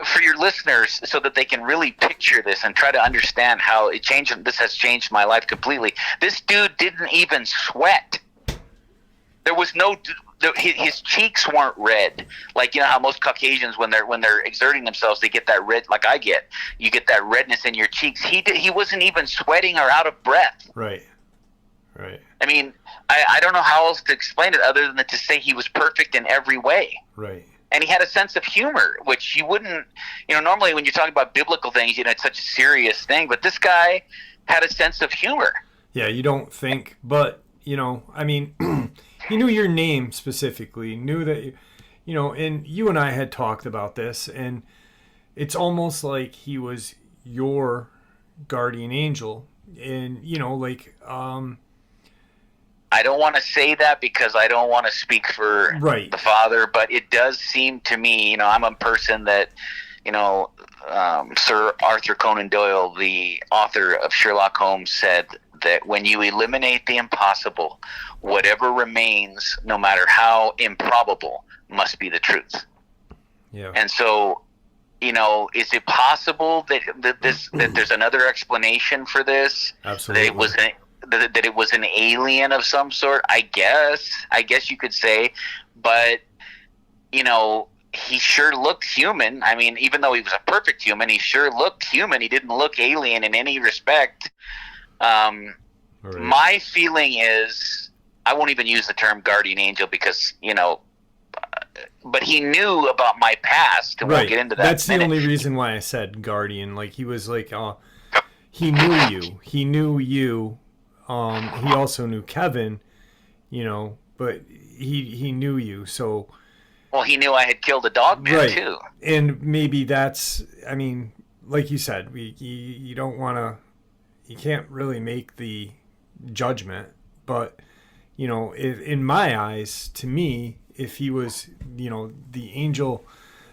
[SPEAKER 2] for your listeners, so that they can really picture this and try to understand how this has changed my life completely. This dude didn't even sweat. There was his cheeks weren't red. Like, how most Caucasians, when they're exerting themselves, they get that red, like I get. You get that redness in your cheeks. He wasn't even sweating or out of breath.
[SPEAKER 1] Right.
[SPEAKER 2] I don't know how else to explain it other than to say he was perfect in every way.
[SPEAKER 1] Right.
[SPEAKER 2] And he had a sense of humor, which you wouldn't, normally when you're talking about biblical things, it's such a serious thing. But this guy had a sense of humor.
[SPEAKER 1] Yeah, you don't think, but, he knew your name specifically, knew that, and you and I had talked about this, and it's almost like he was your guardian angel. And,
[SPEAKER 2] I don't want to say that because I don't want to speak for the Father, but it does seem to me, I'm a person that, Sir Arthur Conan Doyle, the author of Sherlock Holmes, said that when you eliminate the impossible, whatever remains, no matter how improbable, must be the truth.
[SPEAKER 1] Yeah.
[SPEAKER 2] And so, is it possible that there's another explanation for this?
[SPEAKER 1] Absolutely.
[SPEAKER 2] That it was an alien of some sort? I guess you could say, but he sure looked human. Even though he was a perfect human, he sure looked human. He didn't look alien in any respect. Right. My feeling is, I won't even use the term guardian angel because, but he knew about my past, and we'll get into that.
[SPEAKER 1] That's the only reason why I said guardian. Like, he was like, he knew you. He knew you. He also knew Kevin, but he knew you. So,
[SPEAKER 2] well, he knew I had killed a Dogman too.
[SPEAKER 1] And maybe that's, like you said, you don't want to, you can't really make the judgment, but in my eyes, to me, if he was, the angel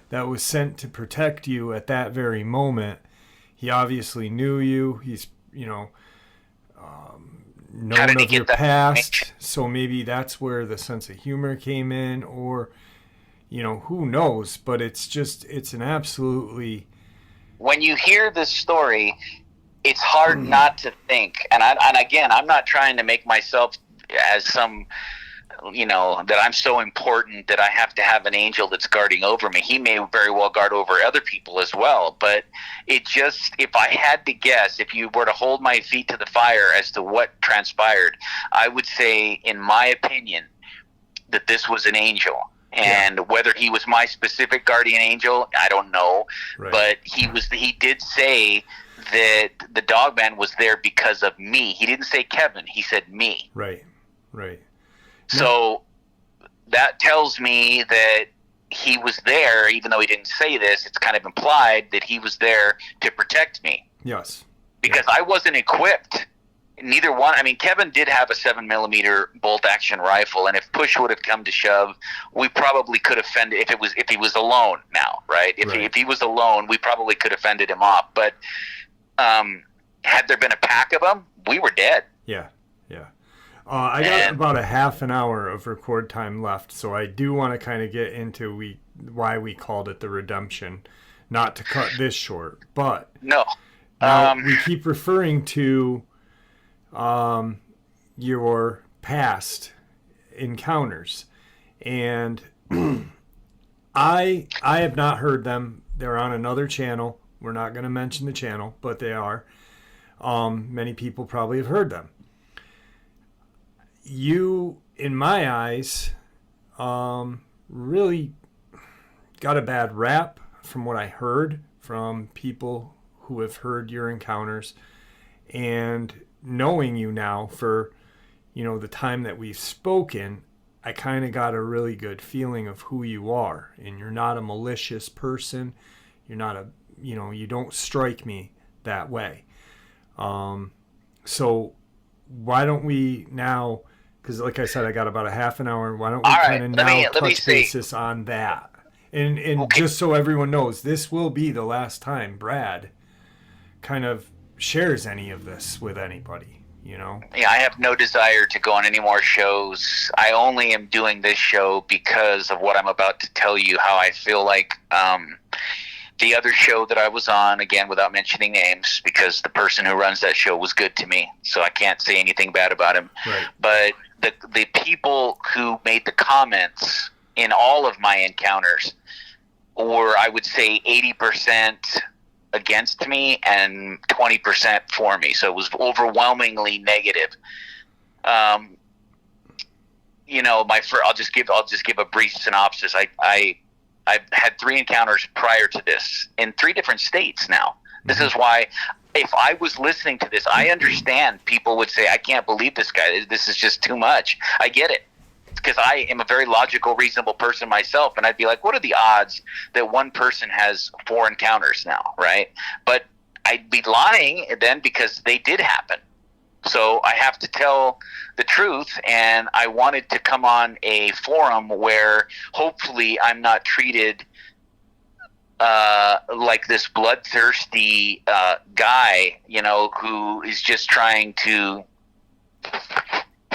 [SPEAKER 1] that was sent to protect you at that very moment, he obviously knew you. He's, known of your past, so maybe that's where the sense of humor came in, or who knows, but it's an absolutely...
[SPEAKER 2] When you hear this story, it's hard not to think, and again, I'm not trying to make myself as some that I'm so important that I have to have an angel that's guarding over me. He may very well guard over other people as well, but it just, if I had to guess, if you were to hold my feet to the fire as to what transpired, I would say, in my opinion, that this was an angel. And whether he was my specific guardian angel, I don't know. Right. But he did say that the Dogman was there because of me. He didn't say Kevin. He said me.
[SPEAKER 1] Right.
[SPEAKER 2] So that tells me that he was there, even though he didn't say this. It's kind of implied that he was there to protect me.
[SPEAKER 1] Yes.
[SPEAKER 2] Because I wasn't equipped. Neither one. I mean, Kevin did have a 7mm bolt-action rifle, and if push would have come to shove, we probably could have fended if he was alone. Now, right? If he was alone, we probably could have fended him off. But had there been a pack of them, we were dead.
[SPEAKER 1] Yeah. I got about a half an hour of record time left, so I do want to kind of get into why we called it the Redemption, not to cut this short, but
[SPEAKER 2] no.
[SPEAKER 1] We keep referring to your past encounters, and I have not heard them. They're on another channel. We're not going to mention the channel, but they are. Many people probably have heard them. You, in my eyes, really got a bad rap from what I heard from people who have heard your encounters, and knowing you now for, the time that we've spoken, I kind of got a really good feeling of who you are, and you're not a malicious person. You're not you don't strike me that way. So why don't we now, because like I said, I got about a half an hour. Why don't we kind of now touch basis on that? And okay. Just so everyone knows, this will be the last time Brad kind of shares any of this with anybody, Yeah,
[SPEAKER 2] I have no desire to go on any more shows. I only am doing this show because of what I'm about to tell you, how I feel like the other show that I was on, again, without mentioning names, because the person who runs that show was good to me, so I can't say anything bad about him.
[SPEAKER 1] Right.
[SPEAKER 2] But the people who made the comments in all of my encounters were, I would say, 80% against me and 20% for me. So it was overwhelmingly negative. I'll just give a brief synopsis. I've had 3 encounters prior to this in 3 different states now. This is why, if I was listening to this, I understand people would say, I can't believe this guy. This is just too much. I get it. Because I am a very logical, reasonable person myself, and I'd be like, what are the odds that one person has 4 encounters now, right? But I'd be lying then, because they did happen. So I have to tell the truth, and I wanted to come on a forum where hopefully I'm not treated like this bloodthirsty guy, who is just trying to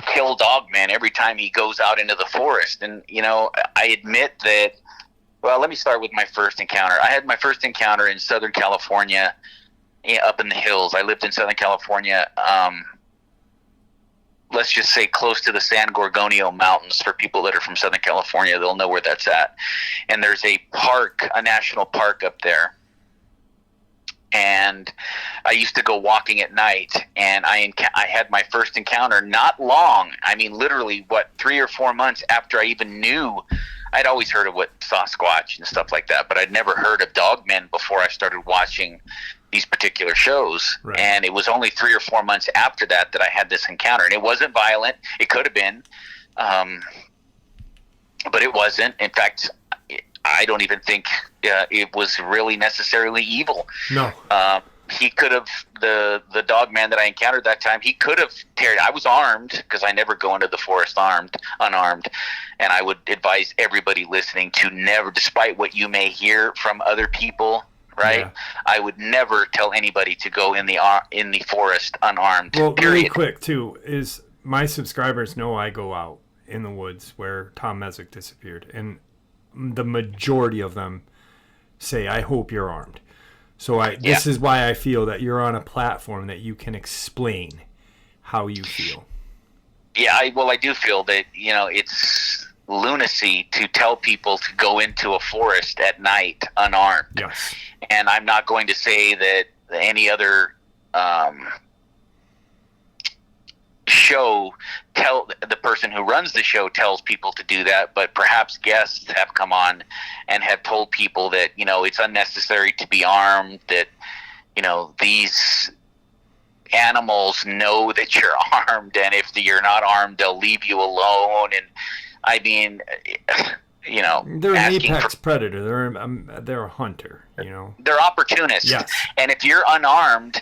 [SPEAKER 2] kill Dogman every time he goes out into the forest. And, I admit that, well, let me start with my first encounter. I had my first encounter in Southern California, up in the hills. I lived in Southern California, let's just say close to the San Gorgonio Mountains. For people that are from Southern California, they'll know where that's at. And there's a park, a national park up there. And I used to go walking at night, and I had my first encounter not long. I mean, literally, 3 or 4 months after I even knew. I'd always heard of what Sasquatch and stuff like that, but I'd never heard of Dogmen before I started watching these particular shows. Right. And it was only 3 or 4 months after that I had this encounter. And it wasn't violent. It could have been, but it wasn't. In fact, I don't even think it was really necessarily evil.
[SPEAKER 1] No.
[SPEAKER 2] He could have, the Dogman that I encountered that time, he could have I was armed, because I never go into the forest unarmed. And I would advise everybody listening to never, despite what you may hear from other people, right? Yeah. I would never tell anybody to go in the forest unarmed.
[SPEAKER 1] Well,
[SPEAKER 2] period.
[SPEAKER 1] Really quick too, is my subscribers know I go out in the woods where Tom Messick disappeared, and the majority of them say, I hope you're armed. So this is why I feel that you're on a platform that you can explain how you feel.
[SPEAKER 2] Yeah, I do feel that, it's lunacy to tell people to go into a forest at night unarmed.
[SPEAKER 1] Yes.
[SPEAKER 2] And I'm not going to say that any other show the person who runs the show tells people to do that, but perhaps guests have come on and have told people that, it's unnecessary to be armed, that, these animals know that you're armed, and if you're not armed, they'll leave you alone. And I mean,
[SPEAKER 1] they're an apex predator. They're a hunter.
[SPEAKER 2] They're opportunists.
[SPEAKER 1] Yes.
[SPEAKER 2] And if you're unarmed,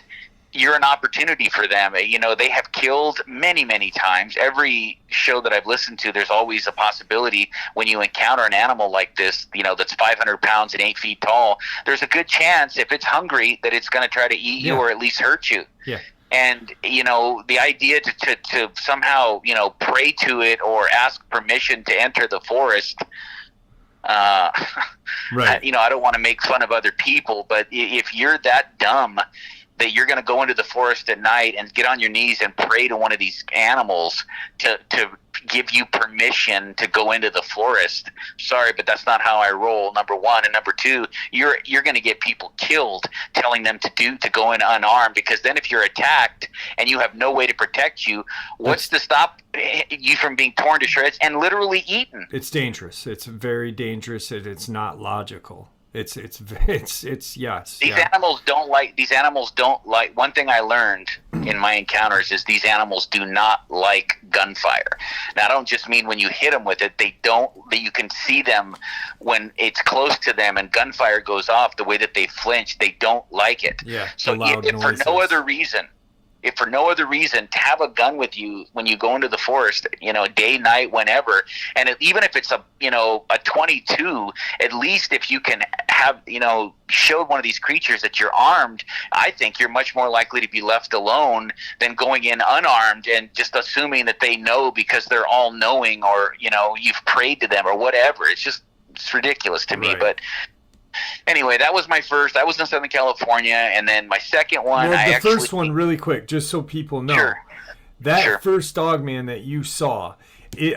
[SPEAKER 2] you're an opportunity for them. They have killed many, many times. Every show that I've listened to, there's always a possibility when you encounter an animal like this, that's 500 pounds and 8 feet tall, there's a good chance, if it's hungry, that it's going to try to eat you or at least hurt you.
[SPEAKER 1] Yeah.
[SPEAKER 2] And, the idea to somehow, pray to it or ask permission to enter the forest,
[SPEAKER 1] right.
[SPEAKER 2] I don't want to make fun of other people, but if you're that dumb that you're going to go into the forest at night and get on your knees and pray to one of these animals to give you permission to go into the forest, sorry, but that's not how I roll, number one. And number two, you're going to get people killed telling them to go in unarmed, because then if you're attacked and you have no way to protect you, what's to stop you from being torn to shreds and literally eaten?
[SPEAKER 1] It's dangerous. It's very dangerous. It's not logical. It's yes.
[SPEAKER 2] These animals don't like. One thing I learned in my encounters is these animals do not like gunfire. Now, I don't just mean when you hit them with it. They don't. You can see them when it's close to them and gunfire goes off. The way that they flinch, they don't like it.
[SPEAKER 1] Yeah.
[SPEAKER 2] So if for no other reason, to have a gun with you when you go into the forest, day, night, whenever, and even if it's a 22, at least if you can have, showed one of these creatures that you're armed, I think you're much more likely to be left alone than going in unarmed and just assuming that they know because they're all knowing, or, you've prayed to them or whatever. It's ridiculous to me.
[SPEAKER 1] Right.
[SPEAKER 2] But anyway, that was my first. I was in Southern California, and then my second one.
[SPEAKER 1] First one, really quick, just so people know.
[SPEAKER 2] Sure.
[SPEAKER 1] That first Dogman that you saw,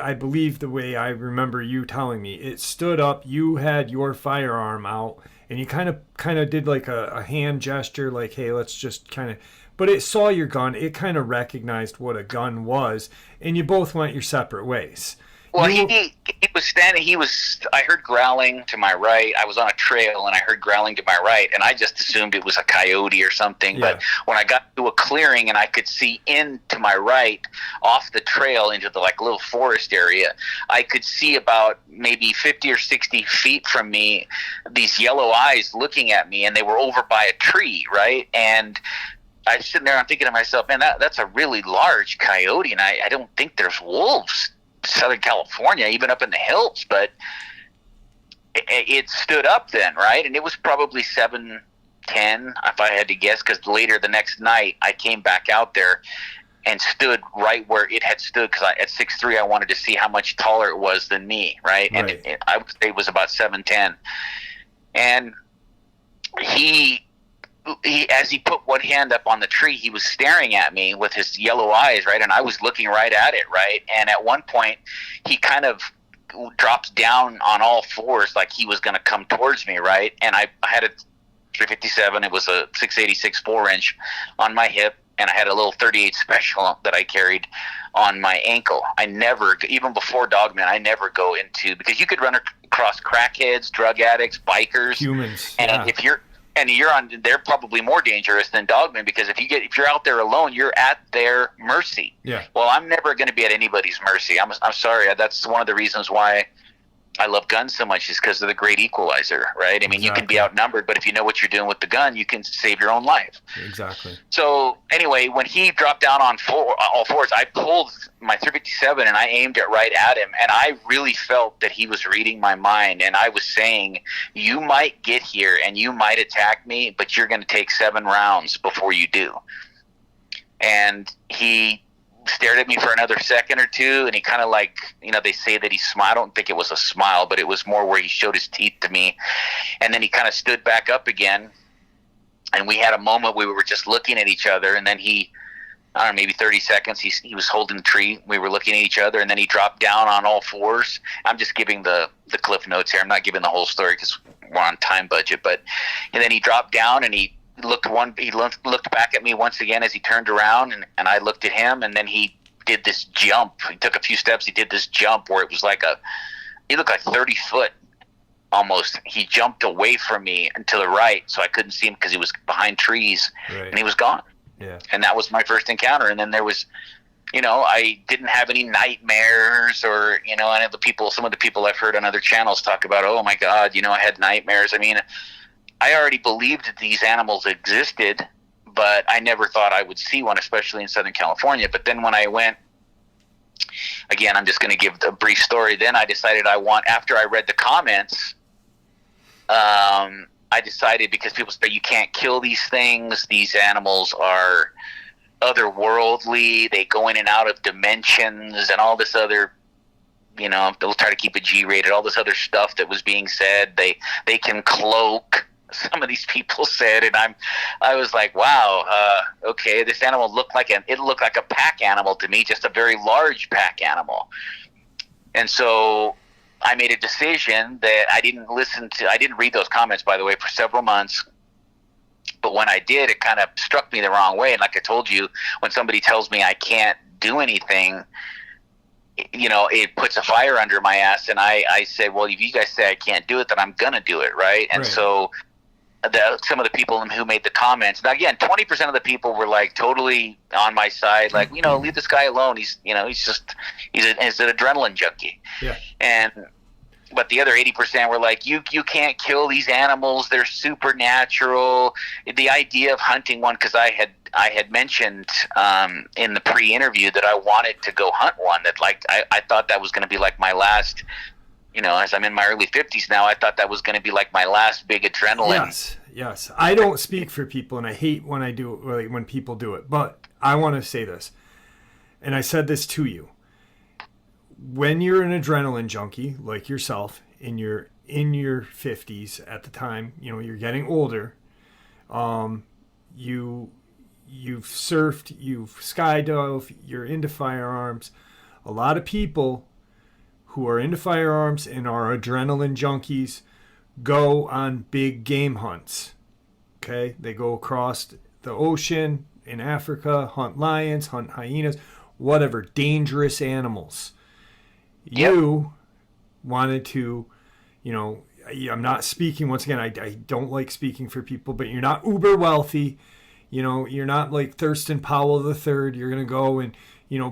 [SPEAKER 1] I believe the way I remember you telling me, it stood up. You had your firearm out, and you kind of did like a hand gesture, like, "Hey, let's just kind of." But it saw your gun. It kind of recognized what a gun was, and you both went your separate ways.
[SPEAKER 2] Well, he was standing. I heard growling to my right. I was on a trail, and I heard growling to my right, and I just assumed it was a coyote or something.
[SPEAKER 1] Yeah.
[SPEAKER 2] But when I got to a clearing and I could see in to my right, off the trail into the little forest area, I could see about maybe 50 or 60 feet from me these yellow eyes looking at me, and they were over by a tree, right? And I was sitting there, I'm thinking to myself, man, that's a really large coyote, and I don't think there's wolves Southern California, even up in the hills, but it stood up then, right? And it was probably 7:10, if I had to guess, because later the next night I came back out there and stood right where it had stood, because at 6'3" I wanted to see how much taller it was than me, right? And I would say it was about 7'10", and he, as he put one hand up on the tree, he was staring at me with his yellow eyes, right? And I was looking right at it, right? And at one point, he kind of drops down on all fours like he was going to come towards me, right? And I had a 357. It was a 686 4-inch on my hip, and I had a little 38 special that I carried on my ankle. I never, even before Dogman, I never go into, because you could run across crackheads, drug addicts, bikers,
[SPEAKER 1] humans,
[SPEAKER 2] and they're probably more dangerous than Dogman, because if you're out there alone, you're at their mercy.
[SPEAKER 1] Yeah.
[SPEAKER 2] Well, I'm never going to be at anybody's mercy. I'm sorry. That's one of the reasons why I love guns so much, is because of the great equalizer, right? I mean, You can be outnumbered, but if you know what you're doing with the gun, you can save your own life.
[SPEAKER 1] Exactly.
[SPEAKER 2] So anyway, when he dropped down on all fours, I pulled my 357 and I aimed it right at him, and I really felt that he was reading my mind, and I was saying, you might get here and you might attack me, but you're going to take 7 rounds before you do. And he stared at me for another second or two, and he kind of they say that he smiled. I don't think it was a smile, but it was more where he showed his teeth to me. And then he kind of stood back up again, and we had a moment where we were just looking at each other, and then he I don't know, maybe 30 seconds. He was holding the tree. We were looking at each other, and then he dropped down on all fours. I'm just giving the cliff notes here. I'm not giving the whole story because we're on time budget. And then he dropped down, and he looked back at me once again as he turned around, and I looked at him, and then he did this jump. He took a few steps. He did this jump where it was he looked like 30 foot almost. He jumped away from me and to the right, so I couldn't see him because he was behind trees, right. And he was gone.
[SPEAKER 1] Yeah.
[SPEAKER 2] And that was my first encounter. And then there was, I didn't have any nightmares or, some of the people I've heard on other channels talk about, oh my God, I had nightmares. I mean, I already believed that these animals existed, but I never thought I would see one, especially in Southern California. But then when I went, again, I'm just going to give a brief story. Then I decided after I read the comments, I decided, because people say you can't kill these things. These animals are otherworldly. They go in and out of dimensions and all this other, they'll try to keep it G-rated, all this other stuff that was being said. They can cloak, some of these people said, and I was like, wow, okay, this animal looked like a pack animal to me, just a very large pack animal. And so I made a decision that I didn't read those comments, by the way, for several months. But when I did, it kind of struck me the wrong way. And like I told you, when somebody tells me I can't do anything, it puts a fire under my ass. And I said, well, if you guys say I can't do it, then I'm going to do it, right? And so some of the people who made the comments, now again, 20% of the people were like totally on my side, like, leave this guy alone. He's an adrenaline junkie.
[SPEAKER 1] Yeah.
[SPEAKER 2] But the other 80% were like, you can't kill these animals. They're supernatural. The idea of hunting one, because I had mentioned in the pre-interview that I wanted to go hunt one, that I thought that was going to be like my last, as I'm in my early 50s now, I thought that was going to be like my last big adrenaline.
[SPEAKER 1] Yes. I don't speak for people, and I hate when when people do it. But I want to say this, and I said this to you. When you're an adrenaline junkie like yourself, in your 50s at the time, you're getting older. You've surfed, you've skydove, you're into firearms. A lot of people who are into firearms and are adrenaline junkies go on big game hunts. Okay? They go across the ocean in Africa, hunt lions, hunt hyenas, whatever, dangerous animals. You wanted to, I'm not speaking, once again, I don't like speaking for people, but you're not uber wealthy. You're not like Thurston Powell III. You're going to go and,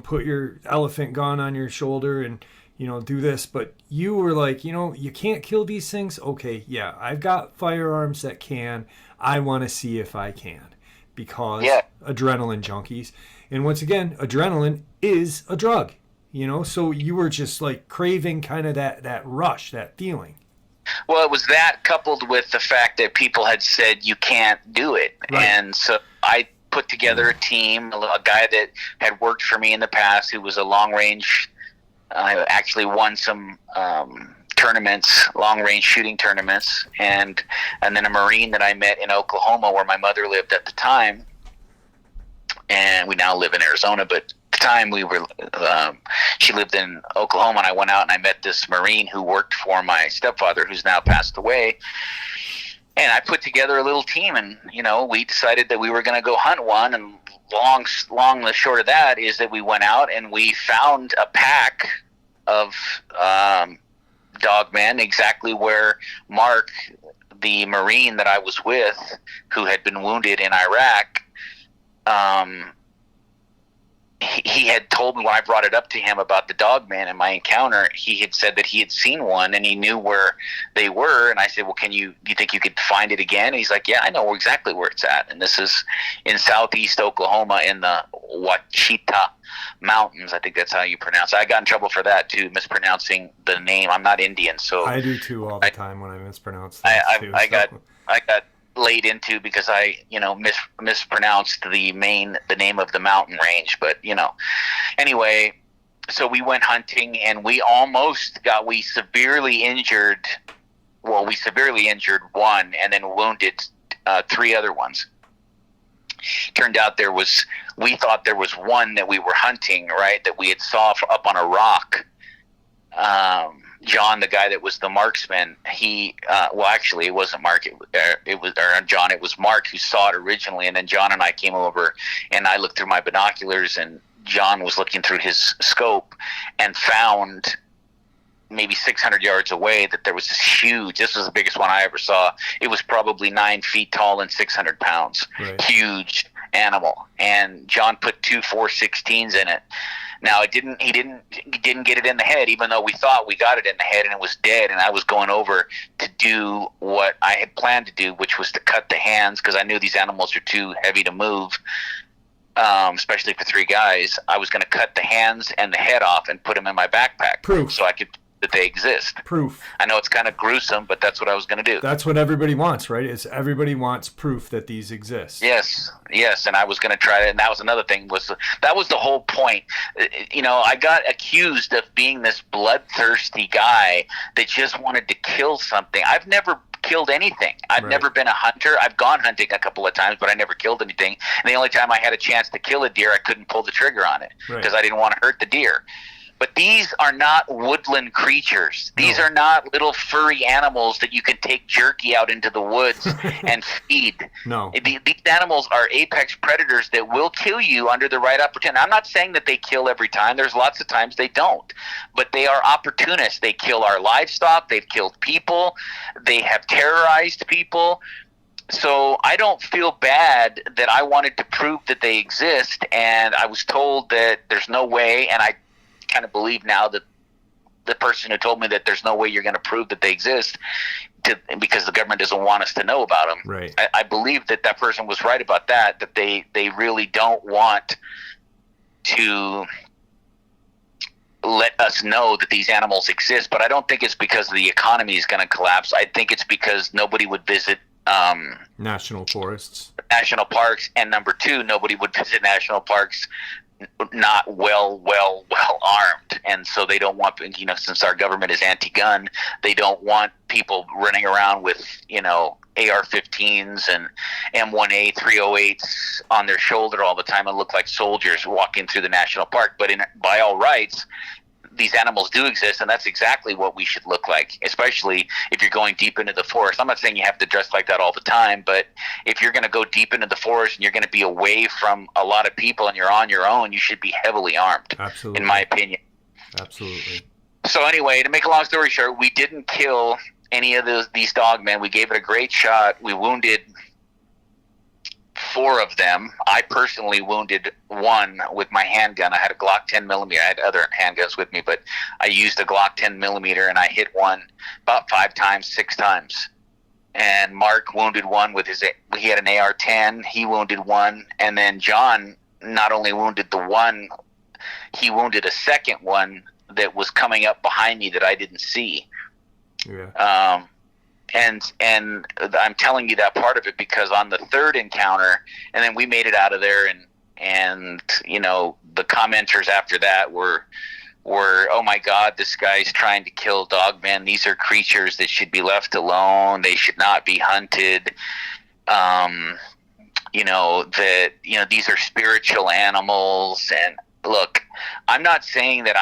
[SPEAKER 1] put your elephant gun on your shoulder and, do this. But you were like, you can't kill these things. Okay, yeah, I've got firearms that can. I want to see if I can, because adrenaline junkies. And once again, adrenaline is a drug. So you were just like craving kind of that rush, that feeling.
[SPEAKER 2] Well, it was that coupled with the fact that people had said you can't do it. Right. And so I put together a team, a guy that had worked for me in the past who was a long range, actually won some tournaments, long range shooting tournaments, and then a Marine that I met in Oklahoma where my mother lived at the time. And we now live in Arizona, but time she lived in Oklahoma, and I went out and I met this Marine who worked for my stepfather, who's now passed away. And I put together a little team, and we decided that we were going to go hunt one. And long the short of that is that we went out and we found a pack of Dogman, exactly where Mark, the Marine that I was with, who had been wounded in Iraq, he had told me when I brought it up to him about the Dogman and my encounter, he had said that he had seen one and he knew where they were. And I said, well, do you think you could find it again? And he's like, yeah, I know exactly where it's at. And this is in southeast Oklahoma in the Ouachita Mountains. I think that's how you pronounce it. I got in trouble for that too, mispronouncing the name. I'm not Indian, so
[SPEAKER 1] I do too all the time when I mispronounce things
[SPEAKER 2] I got laid into because I mispronounced the name of the mountain range, but anyway, so we went hunting and we severely injured one and then wounded 3 other ones. Turned out we thought there was one that we were hunting, right, that we had saw up on a rock. John, the guy that was the marksman, well, actually, it wasn't Mark. It was John. It was Mark who saw it originally, and then John and I came over, and I looked through my binoculars, and John was looking through his scope, and found maybe 600 yards away that there was this was the biggest one I ever saw. It was probably 9 feet tall and 600 pounds.
[SPEAKER 1] Right.
[SPEAKER 2] Huge animal. And John put 2 4.16s in it. Now he didn't get it in the head, even though we thought we got it in the head and it was dead. And I was going over to do what I had planned to do, which was to cut the hands, because I knew these animals are too heavy to move, especially for 3 guys. I was going to cut the hands and the head off and put them in my backpack.
[SPEAKER 1] Proof.
[SPEAKER 2] So I could that they exist.
[SPEAKER 1] Proof.
[SPEAKER 2] I know it's kind of gruesome, but that's what I was going to do.
[SPEAKER 1] That's what everybody wants, right? Everybody wants proof that these exist.
[SPEAKER 2] Yes, and I was going to try it, and that was another thing. That was the whole point. I got accused of being this bloodthirsty guy that just wanted to kill something. I've never killed anything. I've never been a hunter. I've gone hunting a couple of times, but I never killed anything. And the only time I had a chance to kill a deer, I couldn't pull the trigger on it because I didn't want to hurt the deer. But these are not woodland creatures. These are not little furry animals that you can take jerky out into the woods and feed.
[SPEAKER 1] No.
[SPEAKER 2] These animals are apex predators that will kill you under the right opportunity. I'm not saying that they kill every time. There's lots of times they don't. But they are opportunists. They kill our livestock. They've killed people. They have terrorized people. So I don't feel bad that I wanted to prove that they exist, and I was told that there's no way, and I kind of believe now that the person who told me that there's no way you're going to prove that they exist because the government doesn't want us to know about them.
[SPEAKER 1] Right.
[SPEAKER 2] I believe that person was right about that they really don't want to let us know that these animals exist. But I don't think it's because the economy is going to collapse. I think it's because nobody would visit
[SPEAKER 1] national forests,
[SPEAKER 2] national parks, and number 2, nobody would visit national parks not well armed, and so they don't want, since our government is anti-gun, they don't want people running around with AR-15s and M1A 308s on their shoulder all the time and look like soldiers walking through the national park. But by all rights, these animals do exist, and that's exactly what we should look like, especially if you're going deep into the forest. I'm not saying you have to dress like that all the time, but if you're going to go deep into the forest and you're going to be away from a lot of people and you're on your own, you should be heavily armed.
[SPEAKER 1] Absolutely.
[SPEAKER 2] In my opinion.
[SPEAKER 1] Absolutely.
[SPEAKER 2] So anyway, to make a long story short, we didn't kill any of these dogmen. We gave it a great shot. We wounded 4 of them. I personally wounded 1 with my handgun. I had a Glock 10 millimeter. I had other handguns with me, but I used a Glock 10 millimeter, and I hit one about 5 times, 6 times. And Mark wounded 1 with he had an AR-10. He wounded 1, and then John not only wounded the 1, he wounded a second one that was coming up behind me that I didn't see. Yeah. And I'm telling you that part of it because on the 3rd encounter, and then we made it out of there, and the commenters after that were, oh my God, this guy's trying to kill dogmen. These are creatures that should be left alone. They should not be hunted. These are spiritual animals. And look, I'm not saying that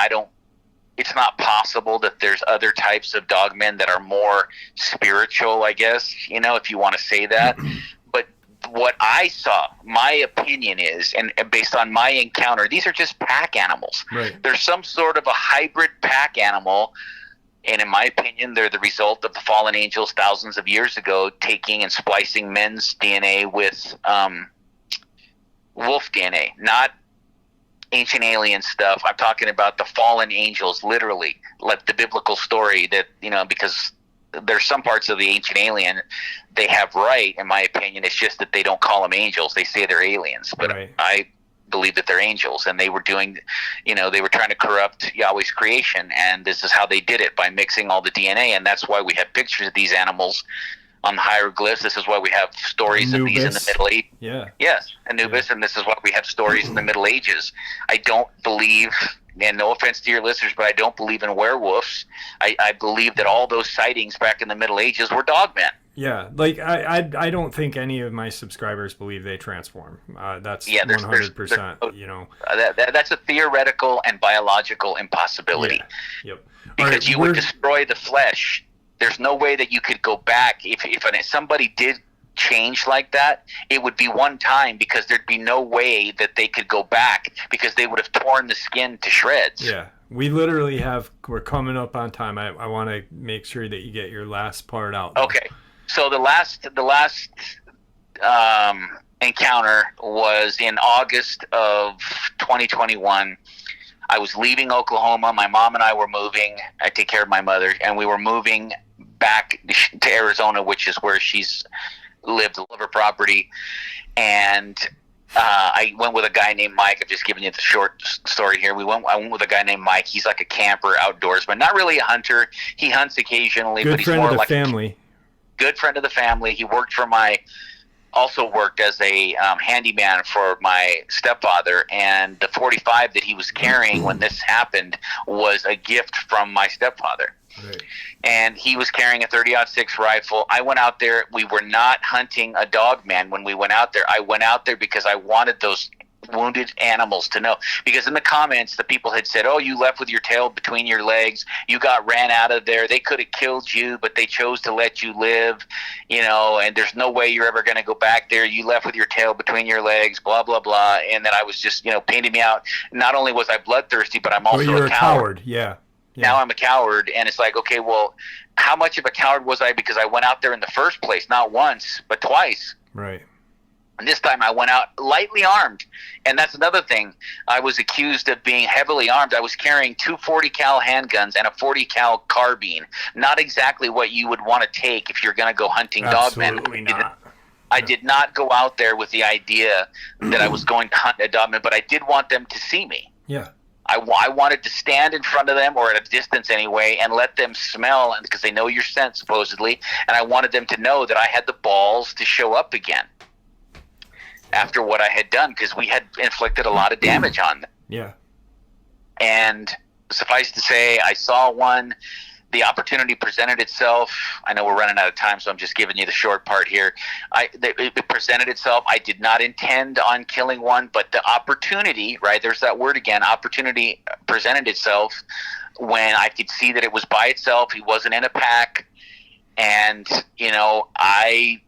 [SPEAKER 2] it's not possible that there's other types of dogmen that are more spiritual, I guess, if you want to say that. But what I saw, my opinion is, and based on my encounter, these are just pack animals.
[SPEAKER 1] Right.
[SPEAKER 2] There's some sort of a hybrid pack animal, and in my opinion, they're the result of the fallen angels thousands of years ago taking and splicing men's DNA with wolf DNA, not ancient alien stuff. I'm talking about the fallen angels, literally, like the biblical story that, because there's some parts of the ancient alien they have right, in my opinion. It's just that they don't call them angels. They say they're aliens. But
[SPEAKER 1] right.
[SPEAKER 2] I believe that they're angels, and they were doing, they were trying to corrupt Yahweh's creation, and this is how they did it, by mixing all the DNA, and that's why we have pictures of these animals on the hieroglyphs. This is why we have stories of these in the Middle Ages.
[SPEAKER 1] Yeah.
[SPEAKER 2] Yes, Anubis, and this is why we have stories in the Middle Ages. I don't believe, and no offense to your listeners, but I don't believe in werewolves. I believe that all those sightings back in the Middle Ages were dogmen.
[SPEAKER 1] Yeah, like I don't think any of my subscribers believe they transform. That's
[SPEAKER 2] Yeah,
[SPEAKER 1] 100%.
[SPEAKER 2] That's a theoretical and biological impossibility.
[SPEAKER 1] Yeah. Yep. All
[SPEAKER 2] Because
[SPEAKER 1] right,
[SPEAKER 2] you would destroy the flesh. There's no way that you could go back. If somebody did change like that, it would be one time, because there'd be no way that they could go back, because they would have torn the skin to shreds.
[SPEAKER 1] Yeah. We're coming up on time. I want to make sure that you get your last part out, though.
[SPEAKER 2] Okay. So the last encounter was in August of 2021. I was leaving Oklahoma. My mom and I were moving. I take care of my mother, and we were moving back to Arizona, which is where she's lived, all of her property. And I went with a guy named Mike. I'm just giving you the short story here. I went with a guy named Mike. He's like a camper, outdoorsman, not really a hunter. He hunts occasionally, but he's more like
[SPEAKER 1] family.
[SPEAKER 2] Good friend of the family. He also worked as a handyman for my stepfather, and the 45 that he was carrying when this happened was a gift from my stepfather.
[SPEAKER 1] Right.
[SPEAKER 2] And he was carrying a 30-06 rifle. I went out there. We were not hunting a Dogman when we went out there. I went out there because I wanted those wounded animals to know, because in the comments the people had said, oh, you left with your tail between your legs, you got ran out of there, they could have killed you, but they chose to let you live, and there's no way you're ever going to go back there, you left with your tail between your legs, blah blah blah. And then I was just painting me out. Not only was I bloodthirsty, but I'm also
[SPEAKER 1] you're a coward. Yeah.
[SPEAKER 2] Now I'm a coward. And it's like, okay, well, how much of a coward was I, because I went out there in the first place, not once but twice.
[SPEAKER 1] Right.
[SPEAKER 2] And this time I went out lightly armed. And that's another thing. I was accused of being heavily armed. I was carrying 2 40 cal handguns and a 40 cal carbine. Not exactly what you would want to take if you're going to go hunting Dogman.
[SPEAKER 1] Absolutely not.
[SPEAKER 2] I did not go out there with the idea that I was going to hunt a Dogman, but I did want them to see me.
[SPEAKER 1] Yeah.
[SPEAKER 2] I wanted to stand in front of them, or at a distance anyway, and let them smell, because they know your scent, supposedly. And I wanted them to know that I had the balls to show up again after what I had done, because we had inflicted a lot of damage on them.
[SPEAKER 1] Yeah.
[SPEAKER 2] And suffice to say, I saw one. The opportunity presented itself. I know we're running out of time, so I'm just giving you the short part here. It presented itself. I did not intend on killing one, but the opportunity, right, there's that word again, opportunity presented itself when I could see that it was by itself. He wasn't in a pack. And, I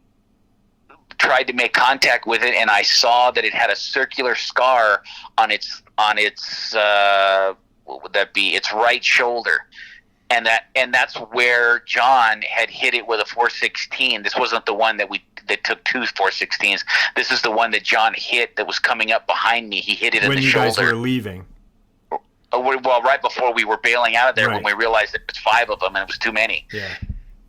[SPEAKER 2] tried to make contact with it, and I saw that it had a circular scar on its what would that be? Its right shoulder. And that's where John had hit it with a 416. This wasn't the one that took 2 416s. This is the one that John hit that was coming up behind me. He hit it in the shoulder. When you guys
[SPEAKER 1] were leaving.
[SPEAKER 2] Well, right before we were bailing out of there,
[SPEAKER 1] right.
[SPEAKER 2] When we realized that it was 5 of them and it was too many.
[SPEAKER 1] Yeah.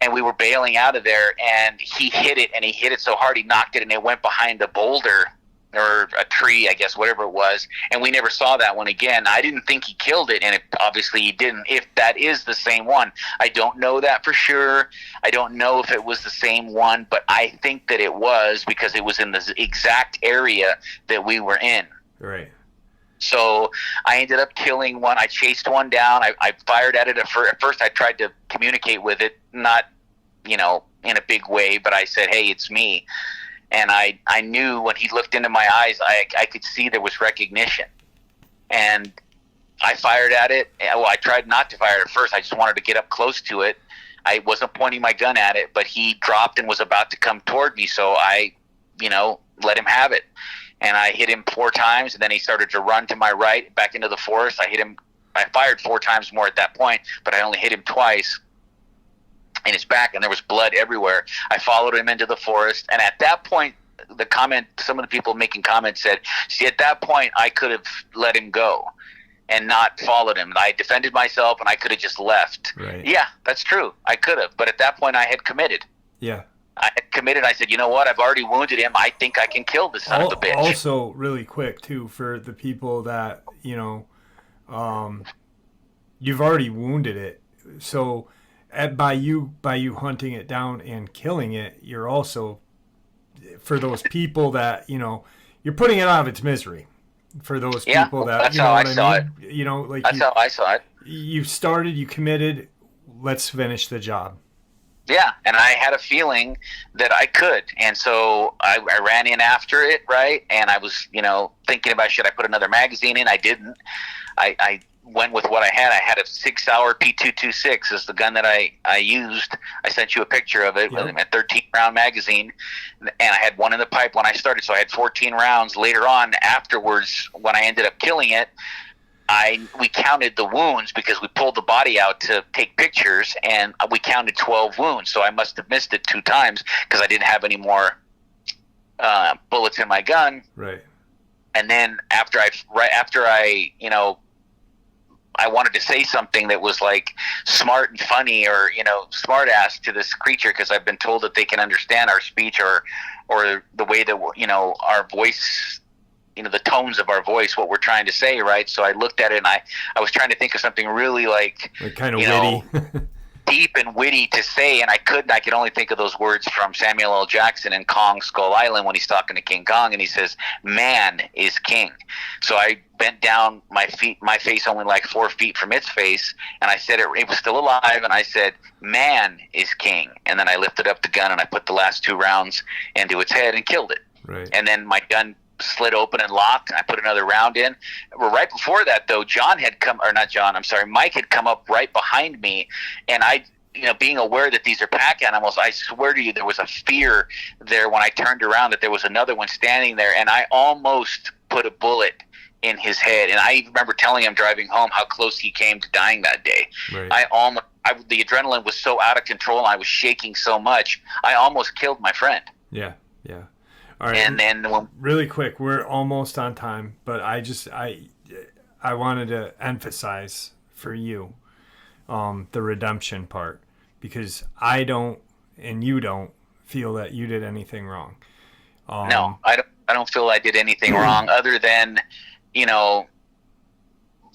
[SPEAKER 2] And we were bailing out of there, and he hit it so hard he knocked it, and it went behind a boulder or a tree, I guess, whatever it was, and we never saw that one again. I didn't think he killed it, and obviously he didn't. If that is the same one, I don't know that for sure. I don't know if it was the same one, but I think that it was, because it was in the exact area that we were in.
[SPEAKER 1] Right.
[SPEAKER 2] So I ended up killing one. I chased one down. I fired at it. At first I tried to communicate with it, not, in a big way, but I said, hey, it's me. And I knew when he looked into my eyes, I could see there was recognition. And I fired at it. Well, I tried not to fire at first. I just wanted to get up close to it. I wasn't pointing my gun at it, but he dropped and was about to come toward me. So I, let him have it. And I hit him 4 times, and then he started to run to my right back into the forest. I fired 4 times more at that point, but I only hit him twice in his back, and there was blood everywhere. I followed him into the forest, and at that point, some of the people making comments said, see, at that point, I could have let him go and not followed him. I defended myself, and I could have just left.
[SPEAKER 1] Right.
[SPEAKER 2] Yeah, that's true. I could have, but at that point, I had committed.
[SPEAKER 1] Yeah.
[SPEAKER 2] I had committed. I said, you know what? I've already wounded him. I think I can kill this son of a bitch.
[SPEAKER 1] Also, really quick, too, for the people that, you've already wounded it. So by you hunting it down and killing it, you're also, for those people that, you're putting it out of its misery. For those people that,
[SPEAKER 2] that's how I saw it.
[SPEAKER 1] Like
[SPEAKER 2] that's how I saw it.
[SPEAKER 1] You started, you committed, let's finish the job.
[SPEAKER 2] Yeah, and I had a feeling that I could, and so I ran in after it, right? And I was, thinking about, should I put another magazine in? I didn't. I went with what I had. I had a 6-hour P226 is the gun that I used. I sent you a picture of it with a 13-round magazine, and I had one in the pipe when I started, so I had 14 rounds. Later on, afterwards, when I ended up killing it, we counted the wounds because we pulled the body out to take pictures, and we counted 12 wounds. So I must have missed it 2 times because I didn't have any more bullets in my gun.
[SPEAKER 1] Right.
[SPEAKER 2] And then after I wanted to say something that was like smart and funny, or smart ass to this creature, because I've been told that they can understand our speech or the way that our voice, the tones of our voice, what we're trying to say, right? So I looked at it and I was trying to think of something really like
[SPEAKER 1] kind of witty.
[SPEAKER 2] Deep and witty to say, and I couldn't. I could only think of those words from Samuel L. Jackson in Kong Skull Island when he's talking to King Kong, and he says, "Man is king." So I bent down my face only like 4 feet from its face, and I said it was still alive, and I said, "Man is king." And then I lifted up the gun and I put the last 2 rounds into its head and killed it.
[SPEAKER 1] Right.
[SPEAKER 2] And then my gun slid open and locked, and I put another round in. Well, right before that, though, Mike had come up right behind me, and I, being aware that these are pack animals, I swear to you, there was a fear there when I turned around that there was another one standing there, and I almost put a bullet in his head. And I remember telling him driving home how close he came to dying that day.
[SPEAKER 1] Right.
[SPEAKER 2] The adrenaline was so out of control, and I was shaking so much, I almost killed my friend.
[SPEAKER 1] Yeah. All right.
[SPEAKER 2] And then
[SPEAKER 1] really quick, we're almost on time, but I wanted to emphasize for you the redemption part, because I don't and you don't feel that you did anything wrong.
[SPEAKER 2] No, I don't feel I did anything wrong, other than,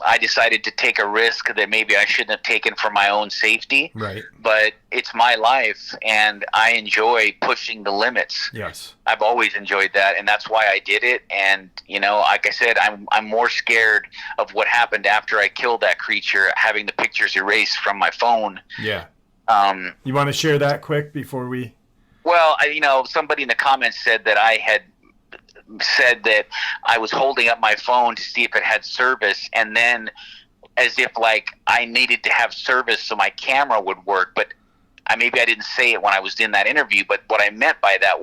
[SPEAKER 2] I decided to take a risk that maybe I shouldn't have taken for my own safety.
[SPEAKER 1] Right.
[SPEAKER 2] But it's my life, and I enjoy pushing the limits.
[SPEAKER 1] Yes.
[SPEAKER 2] I've always enjoyed that, and that's why I did it. And, like I said, I'm more scared of what happened after I killed that creature, having the pictures erased from my phone.
[SPEAKER 1] Yeah. You want to share that quick before we...
[SPEAKER 2] Well, somebody in the comments said that I had said that I was holding up my phone to see if it had service, and then as if like I needed to have service so my camera would work. But maybe I didn't say it when I was in that interview, but what I meant by that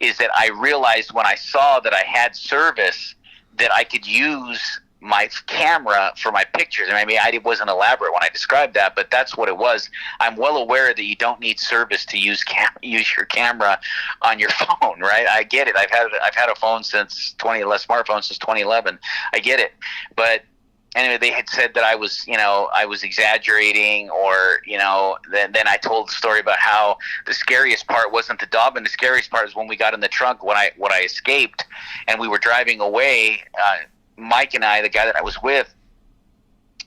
[SPEAKER 2] is that I realized when I saw that I had service that I could use my camera for my pictures. And maybe I wasn't elaborate when I described that, but that's what it was. I'm well aware that you don't need service to use your camera on your phone, right? I get it. I've had a phone since smartphone since 2011. I get it. But anyway, they had said that I was exaggerating, or, then I told the story about how the scariest part wasn't the Dogman. The scariest part is when we got in the trunk, when I escaped and we were driving away, Mike and I, the guy that I was with,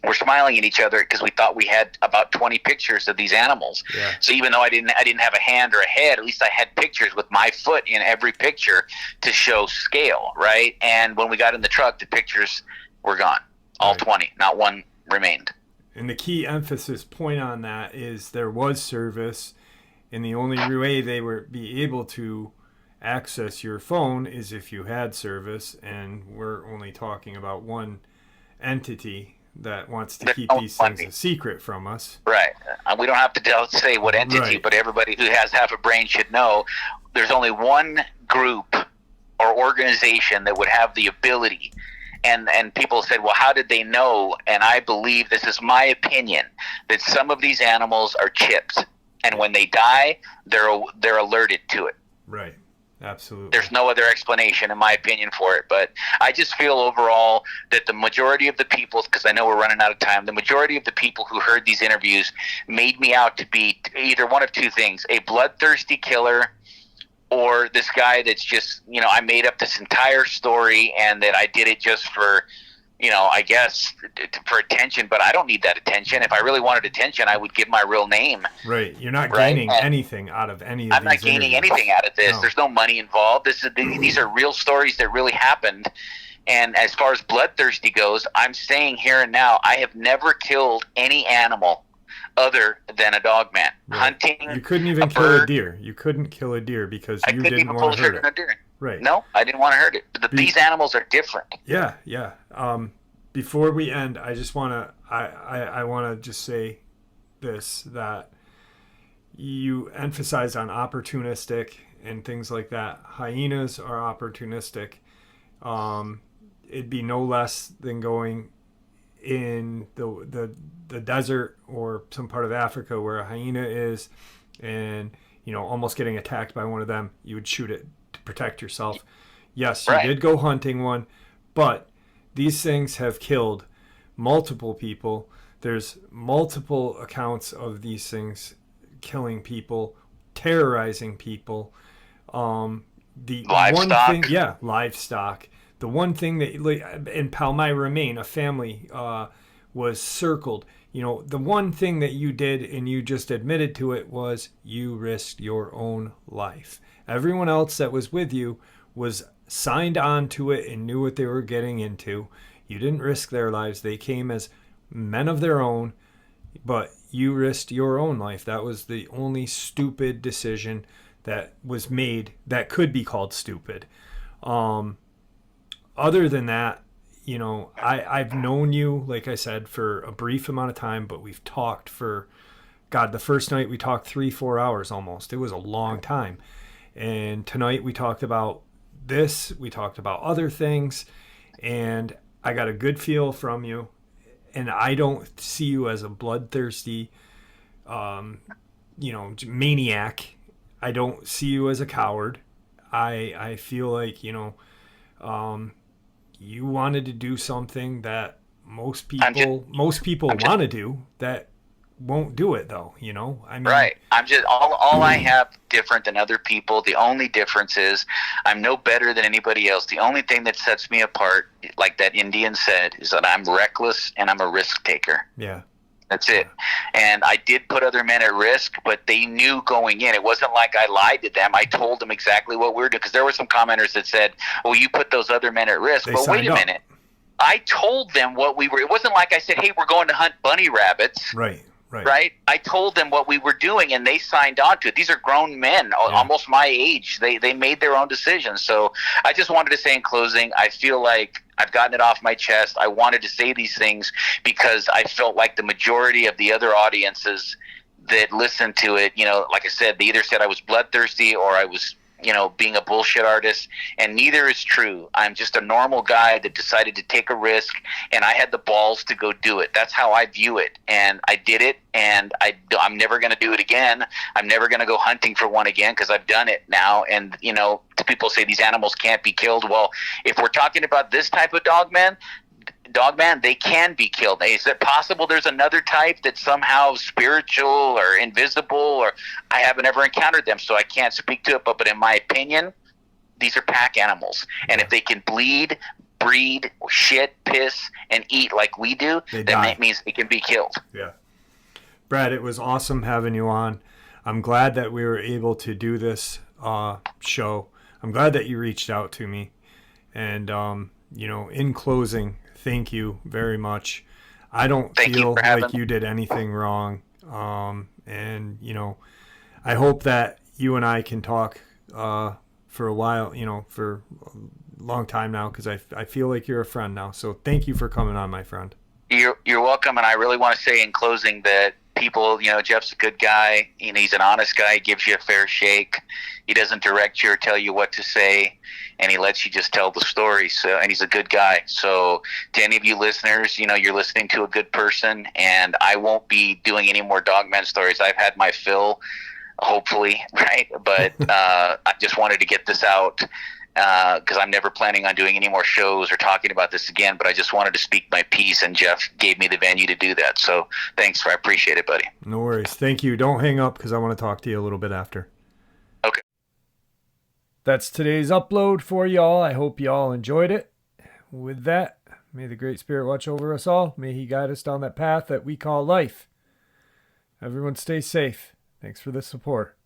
[SPEAKER 2] were smiling at each other because we thought we had about 20 pictures of these animals.
[SPEAKER 1] Yeah.
[SPEAKER 2] So even though I didn't have a hand or a head, at least I had pictures with my foot in every picture to show scale, right? And when we got in the truck, the pictures were gone. All right. 20, not one remained.
[SPEAKER 1] And the key emphasis point on that is there was service, and the only way they would be able to access your phone is if you had service, and we're only talking about one entity that wants to keep these things a secret from us.
[SPEAKER 2] Right. We don't have to say what entity,
[SPEAKER 1] right.
[SPEAKER 2] But everybody who has half a brain should know there's only one group or organization that would have the ability. And people said, well, how did they know? And I believe, this is my opinion, that some of these animals are chipped, and when they die, they're alerted to it.
[SPEAKER 1] Right. Absolutely.
[SPEAKER 2] There's no other explanation, in my opinion, for it. But I just feel overall that the majority of the people, because I know we're running out of time, the majority of the people who heard these interviews made me out to be either one of two things: a bloodthirsty killer, or this guy that's just, I made up this entire story and that I did it just for, I guess, for attention. But I don't need that attention. If I really wanted attention, I would give my real name.
[SPEAKER 1] Right. You're not gaining anything out of any of
[SPEAKER 2] I'm
[SPEAKER 1] these
[SPEAKER 2] not gaining
[SPEAKER 1] interviews.
[SPEAKER 2] anything out of this.
[SPEAKER 1] No.
[SPEAKER 2] There's no money involved. These are real stories that really happened. And as far as bloodthirsty goes, I'm saying here and now, I have never killed any animal other than a dogman.
[SPEAKER 1] Right.
[SPEAKER 2] Hunting
[SPEAKER 1] You couldn't
[SPEAKER 2] a
[SPEAKER 1] even kill a
[SPEAKER 2] bird,
[SPEAKER 1] deer. You couldn't kill a deer because
[SPEAKER 2] I
[SPEAKER 1] you
[SPEAKER 2] couldn't
[SPEAKER 1] didn't
[SPEAKER 2] even pull
[SPEAKER 1] want
[SPEAKER 2] the
[SPEAKER 1] to hurt
[SPEAKER 2] trigger on
[SPEAKER 1] it.
[SPEAKER 2] a deer.
[SPEAKER 1] Right.
[SPEAKER 2] No, I didn't want to hurt it. But these animals are different.
[SPEAKER 1] Yeah, yeah. Before we end, I just want to I want to just say this, that you emphasize on opportunistic and things like that. Hyenas are opportunistic. It'd be no less than going in the desert or some part of Africa where a hyena is, and almost getting attacked by one of them. You would shoot it to protect yourself. Yes, you
[SPEAKER 2] Right.
[SPEAKER 1] did go hunting one, but these things have killed multiple people. There's multiple accounts of these things killing people, terrorizing people. The one
[SPEAKER 2] Livestock.
[SPEAKER 1] thing, yeah, livestock. The one thing that, in Palmyra, Maine, a family was circled. The one thing that you did, and you just admitted to it, was you risked your own life. Everyone else that was with you was signed on to it and knew what they were getting into. You didn't risk their lives. They came as men of their own, but you risked your own life. That was the only stupid decision that was made that could be called stupid. Other than that, I've known you, like I said, for a brief amount of time, but we've talked for, God, the first night we talked 3-4 hours almost. It was a long time. And tonight we talked about this, we talked about other things, and I got a good feel from you. And I don't see you as a bloodthirsty, maniac. I don't see you as a coward. I feel like, you wanted to do something that most people want to do that won't do it, though. I mean,
[SPEAKER 2] Right. I'm just all I have different than other people. The only difference is I'm no better than anybody else. The only thing that sets me apart, like that Indian said, is that I'm reckless and I'm a risk taker.
[SPEAKER 1] Yeah.
[SPEAKER 2] That's it. And I did put other men at risk, but they knew going in. It wasn't like I lied to them. I told them exactly what we were doing, because there were some commenters that said, well, you put those other men at risk.
[SPEAKER 1] They
[SPEAKER 2] But wait
[SPEAKER 1] signed
[SPEAKER 2] a
[SPEAKER 1] up.
[SPEAKER 2] minute. I told them what we were. It wasn't like I said, hey, we're going to hunt bunny rabbits.
[SPEAKER 1] Right.
[SPEAKER 2] Right? I told them what we were doing, and they signed on to it. These are grown men, almost my age. They made their own decisions. So I just wanted to say in closing, I feel like I've gotten it off my chest. I wanted to say these things because I felt like the majority of the other audiences that listened to it, like I said, they either said I was bloodthirsty or I was being a bullshit artist, and neither is true. I'm just a normal guy that decided to take a risk, and I had the balls to go do it. That's how I view it, and I did it, and I'm never going to do it again. I'm never going to go hunting for one again because I've done it now, and, people say these animals can't be killed. Well, if we're talking about this type of dogman, they can be killed. Is it possible there's another type that's somehow spiritual or invisible, or I haven't ever encountered them, so I can't speak to it, but in my opinion, these are pack animals. And if they can bleed, breed, shit, piss, and eat like we do, then that means they can be killed.
[SPEAKER 1] Yeah. Brad, it was awesome having you on. I'm glad that we were able to do this show. I'm glad that you reached out to me. And, in closing, thank you very much. I don't feel like you did anything wrong. And, I hope that you and I can talk for a while, for a long time now, because I feel like you're a friend now. So thank you for coming on, my friend.
[SPEAKER 2] You're welcome. And I really want to say in closing that people, Jeff's a good guy. He's an honest guy. He gives you a fair shake. He doesn't direct you or tell you what to say, and he lets you just tell the story. So, and he's a good guy. So to any of you listeners, you're listening to a good person, and I won't be doing any more Dogman stories. I've had my fill, hopefully, right? But I just wanted to get this out because I'm never planning on doing any more shows or talking about this again, but I just wanted to speak my piece, and Jeff gave me the venue to do that. So thanks, I appreciate it, buddy.
[SPEAKER 1] No worries. Thank you. Don't hang up because I want to talk to you a little bit after.
[SPEAKER 2] Okay.
[SPEAKER 1] That's today's upload for y'all. I hope y'all enjoyed it. With that, may the Great Spirit watch over us all. May he guide us down that path that we call life. Everyone stay safe. Thanks for the support.